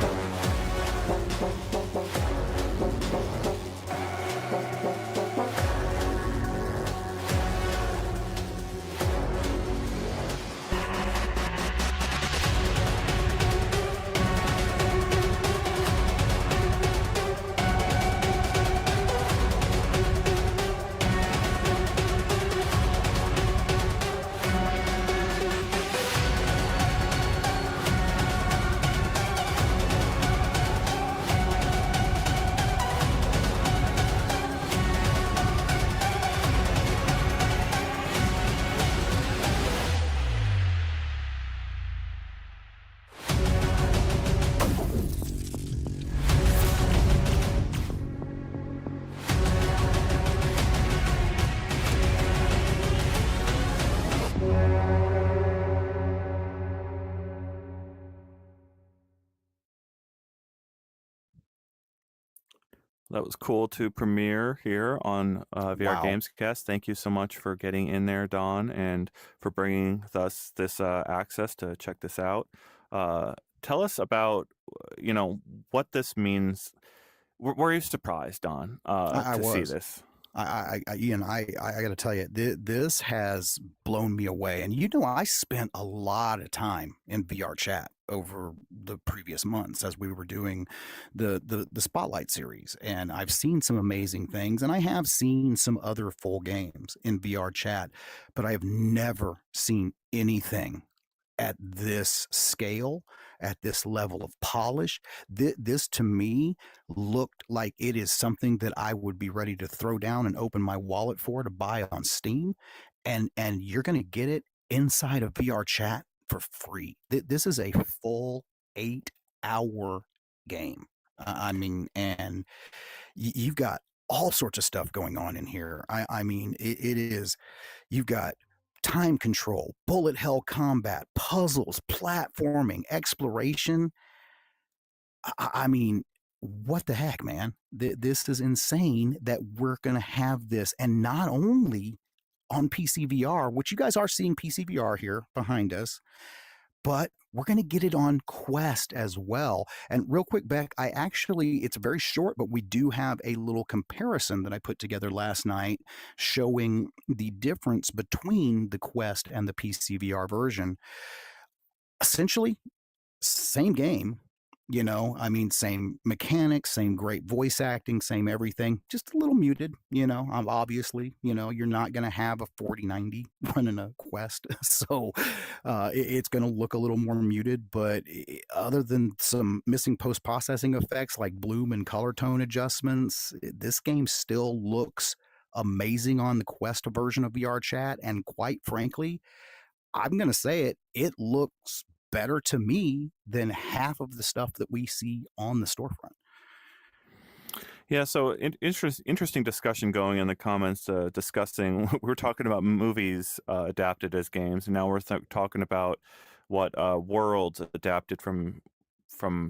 That was cool to premiere here on VR Wow. Gamescast. Thank you so much for getting in there, Don, and for bringing us this access to check this out. Tell us about, what this means. Were you surprised, Don, I to see was. this? Ian, I got to tell you, this has blown me away. And I spent a lot of time in VRChat over the previous months as we were doing the Spotlight series, and I've seen some amazing things, and I have seen some other full games in VRChat, but I have never seen anything at this scale, at this level of polish. This to me looked like it is something that I would be ready to throw down and open my wallet for to buy on Steam. And you're going to get it inside of VRChat for free. This is a full 8-hour game. I mean, and You've got all sorts of stuff going on in here. I mean, it is, you've got time control, bullet hell combat, puzzles, platforming, exploration. I mean, what the heck, man? This is insane that we're going to have this. And not only on PC VR, which you guys are seeing PC VR here behind us, but we're going to get it on Quest as well. And real quick, Beck, it's very short, but we do have a little comparison that I put together last night showing the difference between the Quest and the PC VR version. Essentially, same game, I mean, same mechanics, same great voice acting, same everything, just a little muted. Obviously, you're not going to have a 4090 running a Quest. So it's going to look a little more muted, but other than some missing post-processing effects like bloom and color tone adjustments, this game still looks amazing on the Quest version of VRChat. And quite frankly, I'm going to say it looks better to me than half of the stuff that we see on the storefront. Yeah, so interesting discussion going in the comments discussing, we're talking about movies adapted as games, and now we're talking about what worlds adapted from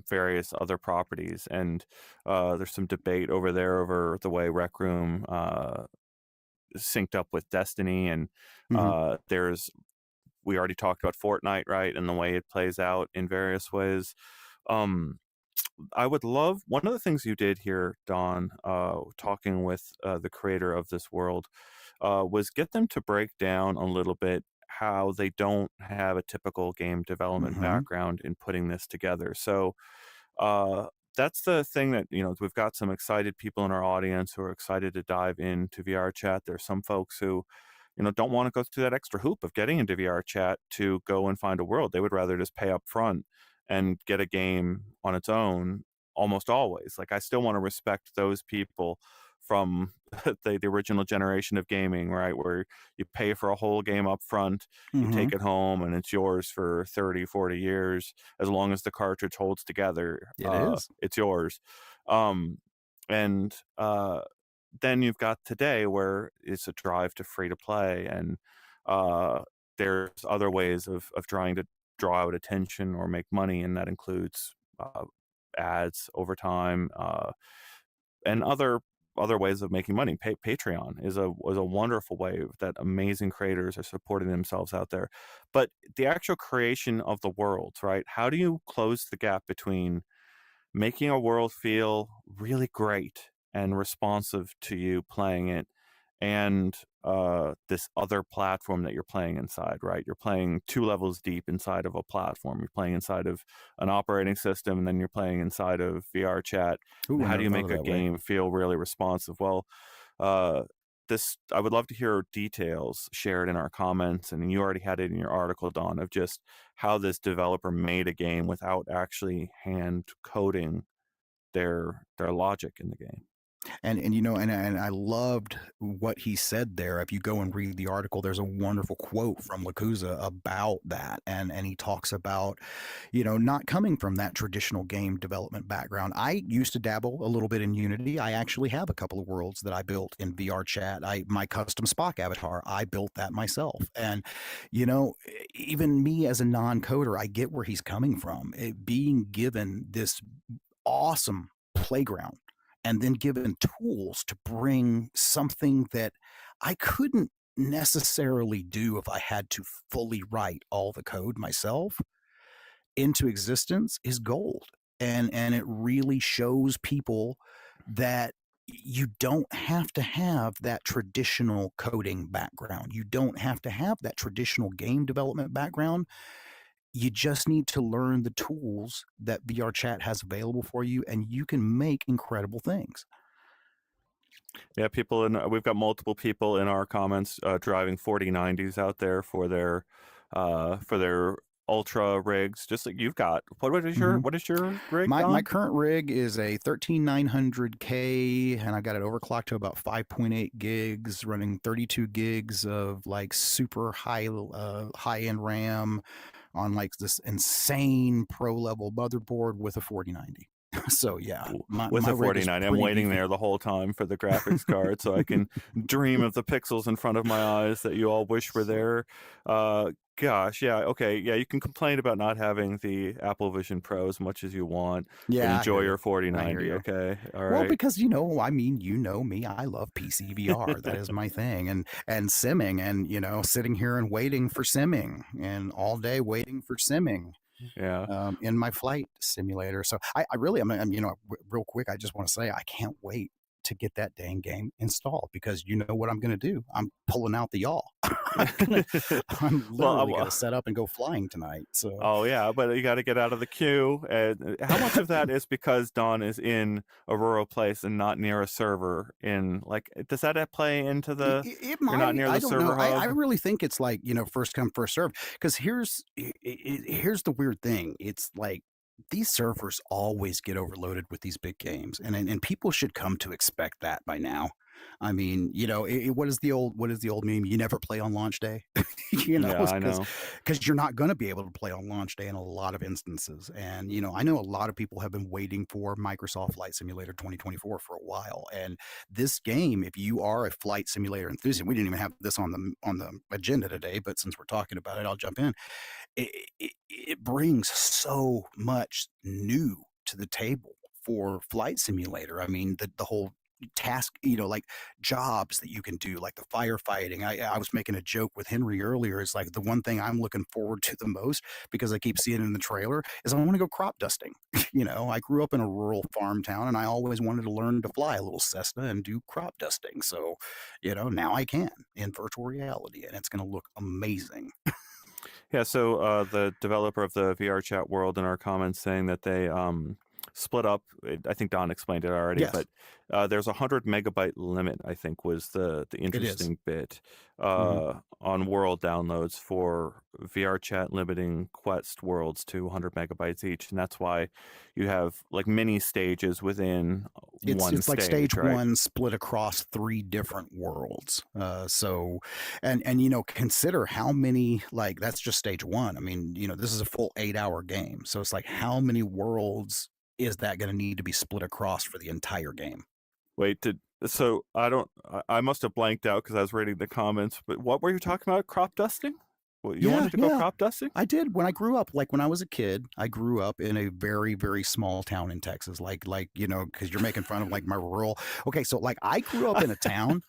various other properties. And there's some debate over there over the way Rec Room synced up with Destiny, and we already talked about Fortnite, right, and the way it plays out in various ways. I would love, one of the things you did here, Don, talking with the creator of this world, was get them to break down a little bit how they don't have a typical game development background in putting this together. So that's the thing that, we've got some excited people in our audience who are excited to dive into VRChat. There's some folks who don't want to go through that extra hoop of getting into VRChat to go and find a world. They would rather just pay up front and get a game on its own almost always. Like, I still want to respect those people from the original generation of gaming, right? Where you pay for a whole game up front, you take it home, and it's yours for 30, 40 years. As long as the cartridge holds together, it's yours. Then you've got today where it's a drive to free to play, and there's other ways of trying to draw out attention or make money, and that includes ads over time and other ways of making money. Patreon is a wonderful way that amazing creators are supporting themselves out there. But the actual creation of the worlds, right? How do you close the gap between making a world feel really great and responsive to you playing it, and this other platform that you're playing inside, right? You're playing 2 levels deep inside of a platform. You're playing inside of an operating system, and then you're playing inside of VRChat. How do you make a game feel really responsive? Well, I would love to hear details shared in our comments, and you already had it in your article, Don, of just how this developer made a game without actually hand coding their logic in the game. And I loved what he said there. If you go and read the article, there's a wonderful quote from Lakuza about that, and he talks about not coming from that traditional game development background. I used to dabble a little bit in Unity. I actually have a couple of worlds that I built in VRChat. My custom Spock avatar, I built that myself. And even me as a non-coder, I get where he's coming from. Being given this awesome playground and then given tools to bring something that I couldn't necessarily do if I had to fully write all the code myself into existence is gold. And it really shows people that you don't have to have that traditional coding background. You don't have to have that traditional game development background. You just need to learn the tools that VRChat has available for you, and you can make incredible things. Yeah, we've got multiple people in our comments driving 4090s out there for their ultra rigs, just like you've got. What is your rig? My current rig is a 13900K, and I've got it overclocked to about 5.8 gigs, running 32 gigs of like super high end RAM on like this insane pro level motherboard with a 4090. So yeah, With my a rig is 49, I'm pretty waiting beefy. there the whole time for the graphics card so I can dream of the pixels in front of my eyes that you all wish were there. Gosh, yeah, okay, yeah, you can complain about not having the Apple Vision Pro as much as you want, but Yeah, I enjoy hear your you. I hear 4090, you. okay? All Well, right. because I mean, you know me, I love PC VR. That is my thing, and simming, and sitting here and waiting for simming, and all day waiting for simming. Yeah. In my flight simulator. So I really, real quick, I just want to say I can't wait to get that dang game installed, because you know what I'm going to do? I'm pulling out the yaw. I'm Well, literally going to set up and go flying tonight. So oh yeah, but you got to get out of the queue. And how much of that is because Dawn is in a rural place and not near a server? Does that play into the it you're not might, near I the don't know. server I hub? really think it's like, first come, first serve. Because here's the weird thing. It's like these servers always get overloaded with these big games, and people should come to expect that by now. I mean, what is the old meme? You never play on launch day, Yeah, I because know. you're not going to be able to play on launch day in a lot of instances. And I know a lot of people have been waiting for Microsoft Flight Simulator 2024 for a while, and this game, if you are a flight simulator enthusiast, we didn't even have this on the agenda today, but since we're talking about it, I'll jump in. It brings so much new to the table for flight simulator. I mean, the whole task, like jobs that you can do, like the firefighting. I was making a joke with Henry earlier. It's like the one thing I'm looking forward to the most, because I keep seeing it in the trailer, is I want to go crop dusting. I grew up in a rural farm town, and I always wanted to learn to fly a little Cessna and do crop dusting. So, now I can in virtual reality, and it's going to look amazing. Yeah, so the developer of the VRChat world in our comments saying that they split up. I think Don explained it already, Yes, but there's 100 megabyte limit. I think was the it is. interesting bit Mhm. on world downloads for VRChat, limiting Quest worlds to 100 megabytes each, and that's why you have like mini stages within one It's like stage stage, right? one split across 3 different worlds. So, and consider how many, like, that's just stage one. I mean, this is a full 8-hour game. So it's like, how many worlds is that going to need to be split across for the entire game? Wait, so I don't. I must have blanked out because I was reading the comments. But what were you talking about? Crop dusting? Well, you Yeah, wanted to go yeah. crop dusting? I did when I grew up. Like when I was a kid, I grew up in a very, very small town in Texas. Like because you're making fun of like my rural. Okay, so like I grew up in a town,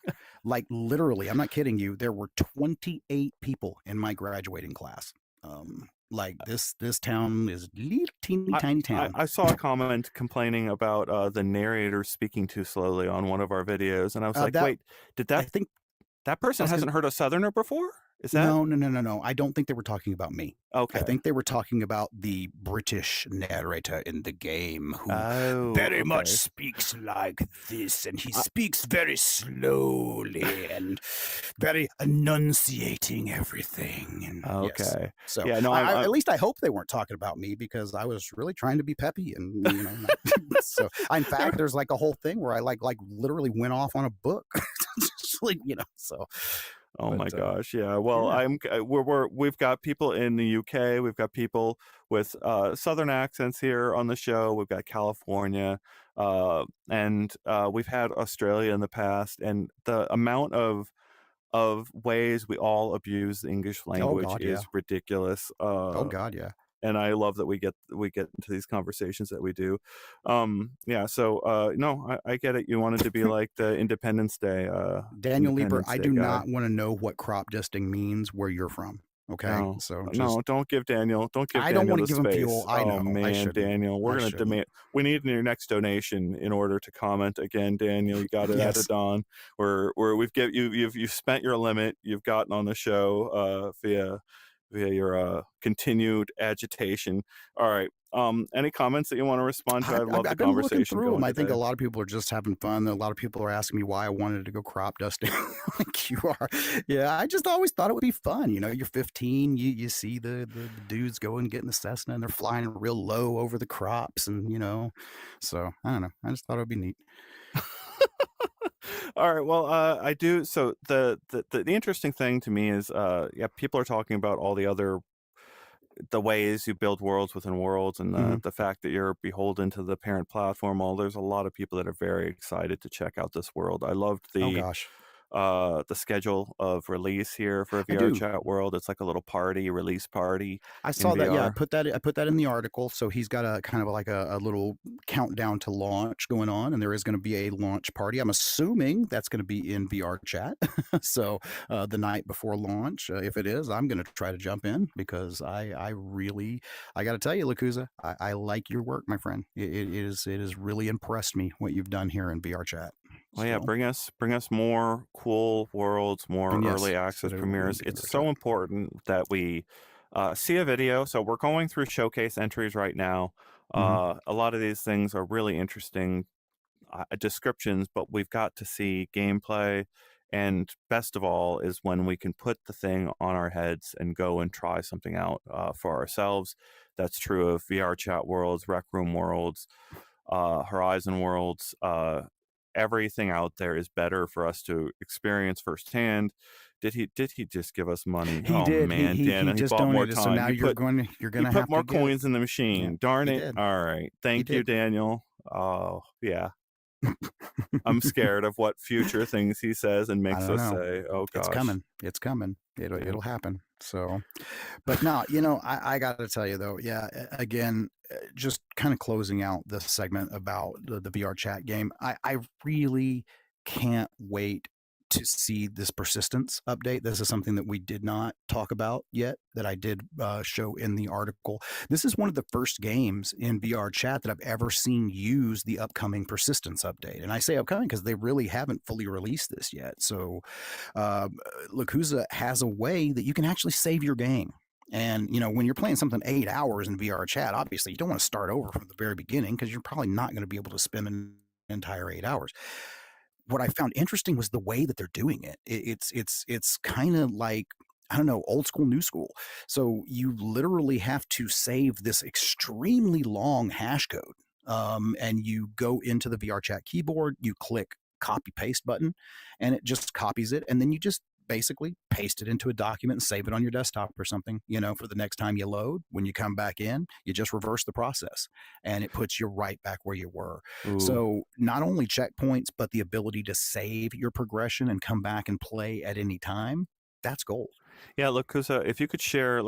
like literally, I'm not kidding you. There were 28 people in my graduating class. Like this town is little teeny I, tiny I, town. I saw a comment complaining about the narrator speaking too slowly on one of our videos, and I was like, That wait, did I that think that I person was gonna hasn't heard a Southerner before? Is that No, no, no, no, no. I don't think they were talking about me. I okay? think they were talking about the British narrator in the game, who Oh, very much okay. speaks like this, and he I, speaks very slowly and very enunciating everything. And yes, okay. so Yeah, no, at least I hope they weren't talking about me, because I was really trying to be peppy, and so in fact, there's like a whole thing where I like literally went off on a book, just like so. Oh But my gosh, yeah. Well, yeah. we've got people in the UK, we've got people with southern accents here on the show. We've got California, and we've had Australia in the past, and the amount of ways we all abuse the English Oh language God, yeah. is ridiculous. Oh God, yeah. And I love that we get into these conversations that we do. Yeah, so no, I get it. You wanted to be like the Daniel Lieber, Independence I Day do guy. not want to know what crop dusting means where you're from. Okay, No, so just no, don't give I don't Daniel want to the give him fuel. space. I Oh know I man, shouldn't. Daniel, we're I gonna shouldn't. demand. We need your next donation in order to comment again, Daniel. You got it at a Yes. dawn. Where we've you've spent your limit. You've gotten on the show via your continued agitation. All right. Any comments that you want to respond to? I love the I've been looking conversation through them. going I think a today. lot of people are just having fun. A lot of people are asking me why I wanted to go crop dusting like you are. Yeah, I just always thought it would be fun. You're 15, you see the dudes go and getting the Cessna, and they're flying real low over the crops, and so I don't know. I just thought it would be neat. All right. Well, I do. So the interesting thing to me is, yeah, people are talking about all the other the ways you build worlds within worlds, and Mhm. the fact that you're beholden to the parent platform. There's a lot of people that are very excited to check out this world. I loved Oh gosh. the schedule of release here for I do. VRChat World. It's like a little party, release party I in saw that. Yeah, VR. I put that in the article. So he's got a kind of like a little countdown to launch going on, and there is going to be a launch party. I'm assuming that's going to be in VR chat. So the night before launch, if it is, I'm going to try to jump in because I really, I got to tell you, Lakuza, I like your work, my friend. It has really impressed me what you've done here in VR chat. Well, yeah, So, bring us more cool worlds, more and yes, early so access that it will be in premieres. VR It's chat. so important that we see a video. So we're going through showcase entries right now. Hmm. A lot of these things are really interesting descriptions, but we've got to see gameplay. And best of all is when we can put the thing on our heads and go and try something out for ourselves. That's true of VR chat worlds, Rec Room worlds, Horizon worlds. Everything out there is better for us to experience firsthand. Did he just give us money? He Oh did. man, He Dan, he just bought more donated. So time. now you're You gonna put have to more give. coins in the Yeah, machine. Darn he it. did. All right. He Thank you, did. Daniel. Oh, yeah. I'm scared of what future things he says and I makes don't us know. say. Oh It's gosh. coming. It's coming. Yeah. It'll happen. So, but no, I got to tell you though, yeah. Again, just kind of closing out this segment about the VR chat game. I really can't wait to see this persistence update. This is something that we did not talk about yet that I did show in the article. This is one of the first games in VR chat that I've ever seen use the upcoming persistence update. And I say upcoming because they really haven't fully released this yet. So uh, Lakuza has a way that you can actually save your game. And when you're playing something 8 hours in VR chat, obviously you don't want to start over from the very beginning because you're probably not going to be able to spend an entire 8 hours. What I found interesting was the way that they're doing it. It's kind of like, I don't know, old school, new school. So you literally have to save this extremely long hash code. And you go into the VR chat keyboard, you click copy paste button, and it just copies it. And then you just basically paste it into a document and save it on your desktop or something, for the next time you load. When you come back in, you just reverse the process and it puts you right back where you were. Ooh. So not only checkpoints, but the ability to save your progression and come back and play at any time. That's gold. Yeah, look, Kusa, if you could share,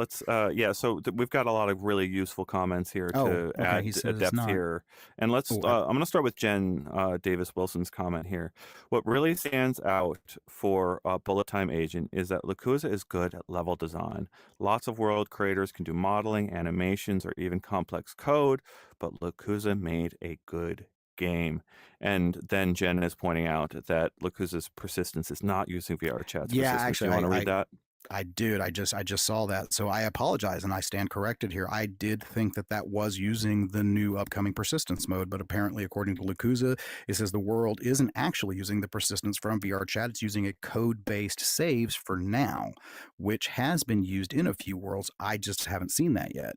yeah, so we've got a lot of really useful comments here Oh, to okay. He add a says it's depth not. here. And Oh, I'm going to start with Jen Davis Wilson's comment here. What really stands out for Bullet Time Agent is that Lakuza is good at level design. Lots of world creators can do modeling, animations, or even complex code, but Lakuza made a good game. And then Jen is pointing out that Lakuza's persistence is not using VR chat's yeah, persistence. Do you actually, want to read that? I did. I just saw that. So I apologize and I stand corrected here. I did think that was using the new upcoming persistence mode, but apparently, according to Lakuza, it says the world isn't actually using the persistence from VR chat. It's using a code-based saves for now, which has been used in a few worlds. I just haven't seen that yet.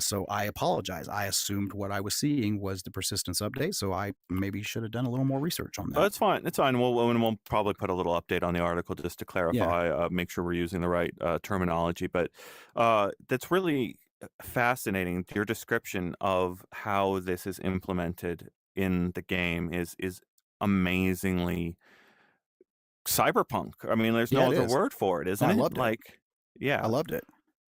So I apologize. I assumed what I was seeing was the persistence update, so I maybe should have done a little more research on that. It's fine. It's fine. We'll probably put a little update on the article just to clarify, make sure we're using the right terminology. But that's really fascinating. Your description of how this is implemented in the game is amazingly cyberpunk. I mean, there's Yeah, no it other is. word for it, No, isn't I it? loved it. I Yeah. loved it.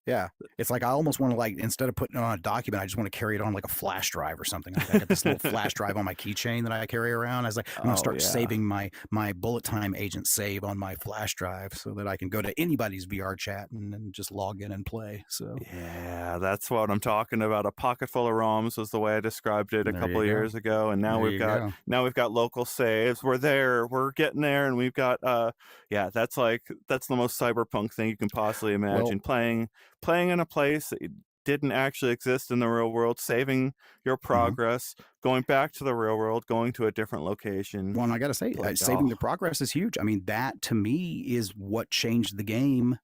Yeah. It's like I almost want to, like, instead of putting it on a document, I just want to carry it on like a flash drive or something. I got this little flash drive on my keychain that I carry around. I was like, I'm gonna Oh, start yeah. saving my Bullet Time Agent save on my flash drive so that I can go to anybody's VR chat and then just log in and play. So Yeah, that's what I'm talking about. A pocket full of ROMs was the way I described it a there couple you of go. years ago, and There you go. now we've got local saves. We're there, we're getting there, and we've got yeah, that's the most cyberpunk thing you can possibly Well, imagine. Playing in a place that didn't actually exist in the real world, saving your mhm. progress, going back to the real world, going to a different location. Well, and I gotta say, Like, saving oh, the progress is huge. I mean, that to me is what changed the game,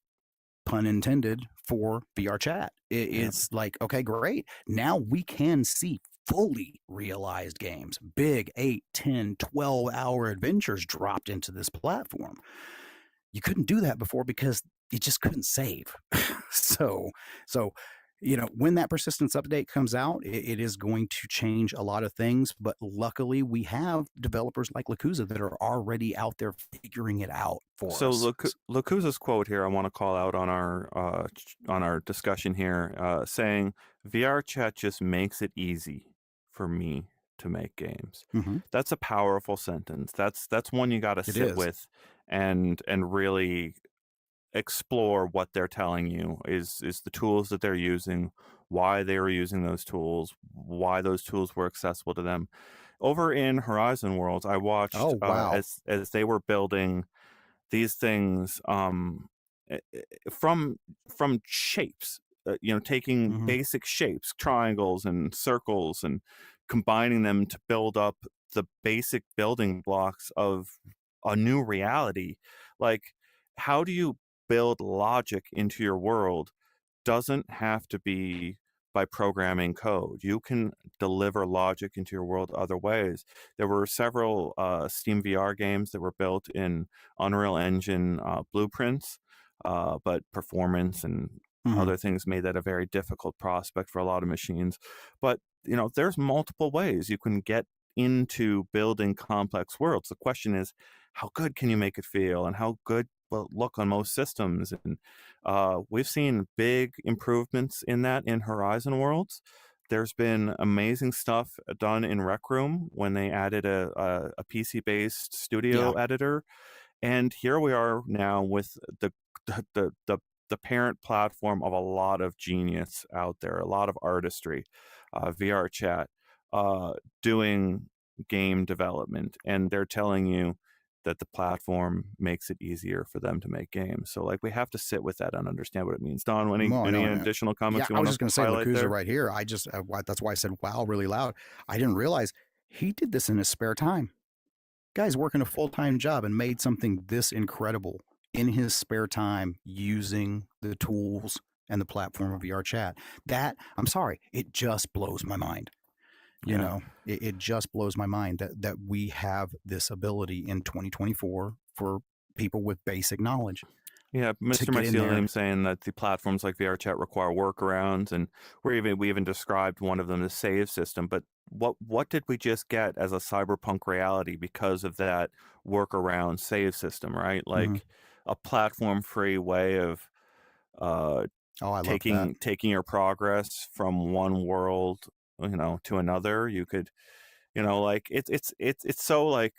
pun intended, for VR chat. yeah. It's like, okay, great. Now we can see fully realized games, big 8, 10, 12-hour adventures dropped into this platform. You couldn't do that before because you just couldn't save. so When that persistence update comes out, it is going to change a lot of things. But luckily, we have developers like Lakuza that are already out there figuring it out for So us. Lakuza's quote here, I want to call out on our discussion here, saying VRChat just makes it easy for me to make games. Hmm. That's a powerful sentence. That's one you got to It sit is. with and really explore what they're telling you is the tools that they're using, why they were using those tools, why those tools were accessible to them. Over in Horizon Worlds, I watched Oh, wow. as they were building these things eh, eh, from shapes, taking Hmm. basic shapes, triangles and circles, and combining them to build up the basic building blocks of a new reality. Like, how do you build logic into your world? Doesn't have to be by programming code. You can deliver logic into your world other ways. There were several Steam VR games that were built in Unreal Engine blueprints, but performance and Hmm. other things made that a very difficult prospect for a lot of machines. But there's multiple ways you can get into building complex worlds. The question is, how good can you make it feel, and how good will it look on most systems? And we've seen big improvements in that in Horizon Worlds. There's been amazing stuff done in Rec Room when they added a PC-based studio Yeah. editor, and here we are now with the the the, the parent platform of a lot of genius out there, a lot of artistry, VRChat, doing game development, and they're telling you that the platform makes it easier for them to make games. So like we have to sit with that and understand what it means. Don, No, any no, no. additional Yeah, comments you I was want to just going to say highlight Lakuza there? right here. That's why I said wow really loud. I didn't realize he did this in his spare time. Guy's working a full time job and made something this incredible in his spare time using the tools and the platform of VRChat. I'm sorry, it just blows my mind. Yeah. It just blows my mind that we have this ability in 2024 for people with basic knowledge Yeah, to Mr. get in there. Mycelium saying that the platforms like VRChat require workarounds, and we even described one of them, the save system. But what did we just get as a cyberpunk reality because of that workaround save system, right? Hmm. Like a platform-free way of uh, Oh, I love that. taking your progress from one world, to another. You could, like it's so like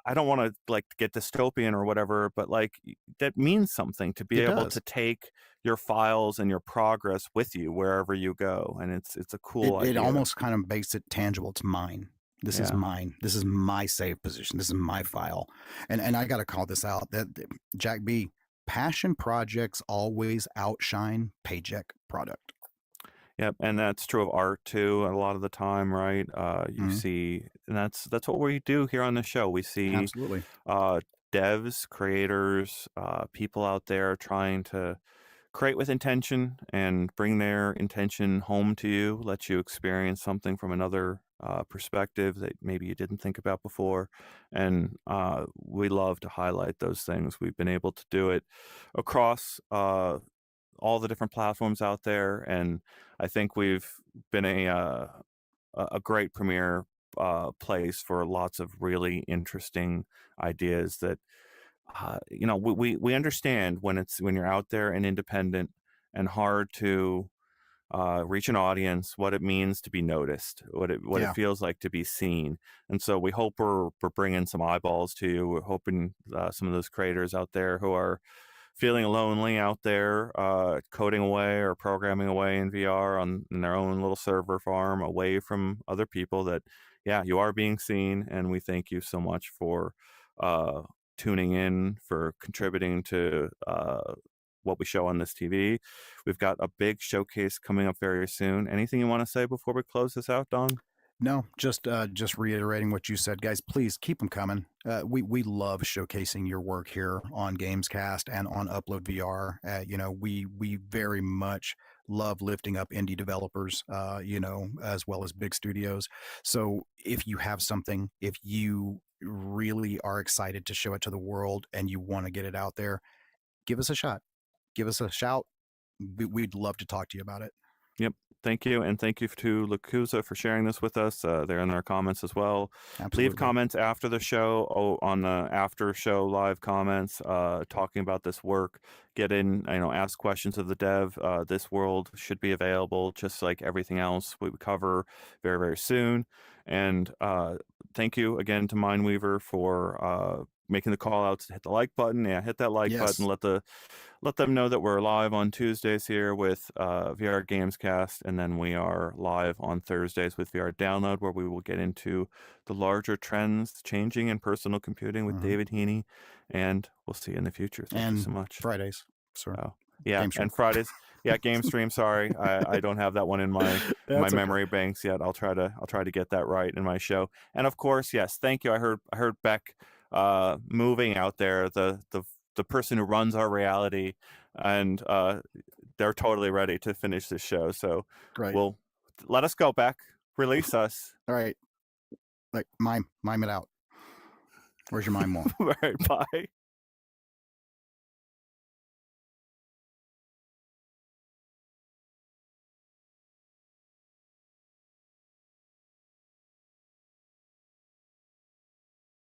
I don't want to like get dystopian or whatever, but like that means something to be It able to does. take your files and your progress with you wherever you go, and it's a cool It idea. almost kind of makes it tangible. It's mine. This is Yeah, mine. This is my save position. This is my file. And I got to call this out. Jack B. Passion projects always outshine paycheck product. yep, and that's true of art too. A lot of the time, right? You Mhm. see, and that's what we do here on the show. We see Absolutely. uh, devs, creators, people out there trying to create with intention and bring their intention home to you, let you experience something from another perspective that maybe you didn't think about before. And we love to highlight those things. We've been able to do it across all the different platforms out there. And I think we've been a great premiere place for lots of really interesting ideas that we understand when you're out there and independent and hard to reach an audience, what it means to be noticed, what it Yeah. feels like to be seen. And so we hope we're bringing some eyeballs to you. We're hoping some of those creators out there who are feeling lonely out there, coding away or programming away in VR in their own little server farm away from other people, that, yeah, you are being seen. And we thank you so much for uh, tuning in, for contributing to what we show on this TV. We've got a big showcase coming up very soon. Anything you want to say before we close this out, Don? No, just reiterating what you said, guys. Please keep them coming. We love showcasing your work here on Gamescast and on UploadVR. We very much love lifting up indie developers, as well as big studios. So if you have something, if you really are excited to show it to the world and you want to get it out there, give us a shot. Give us a shout. we'd love to talk to you about it. Yep. Thank you. And thank you to Lakuza for sharing this with us. They're in their comments as well. Absolutely. Leave comments after the show on the after show live comments talking about this work. Get in, ask questions of the dev. This world should be available just like everything else we cover very, very soon. And thank you again to Mindweaver for making the call outs to hit the like button. Yeah, hit that like Yes. button. Let them know that we're live on Tuesdays here with VR Gamescast, and then we are live on Thursdays with VR Download, where we will get into the larger trends changing in personal computing with David Heaney, and we'll see you in the future. Thank you so much. Fridays. Sorry. Oh, yeah, Game stream. and Fridays. Yeah, game stream. Sorry, I don't have that one in my memory banks yet. I'll try to get that right in my show. And of course, yes, thank you. I heard Beck moving out there. The person who runs our reality, and they're totally ready to finish this show. So we'll let us go back, release us. All right. Like mime it out. Where's your mime more? All right, bye.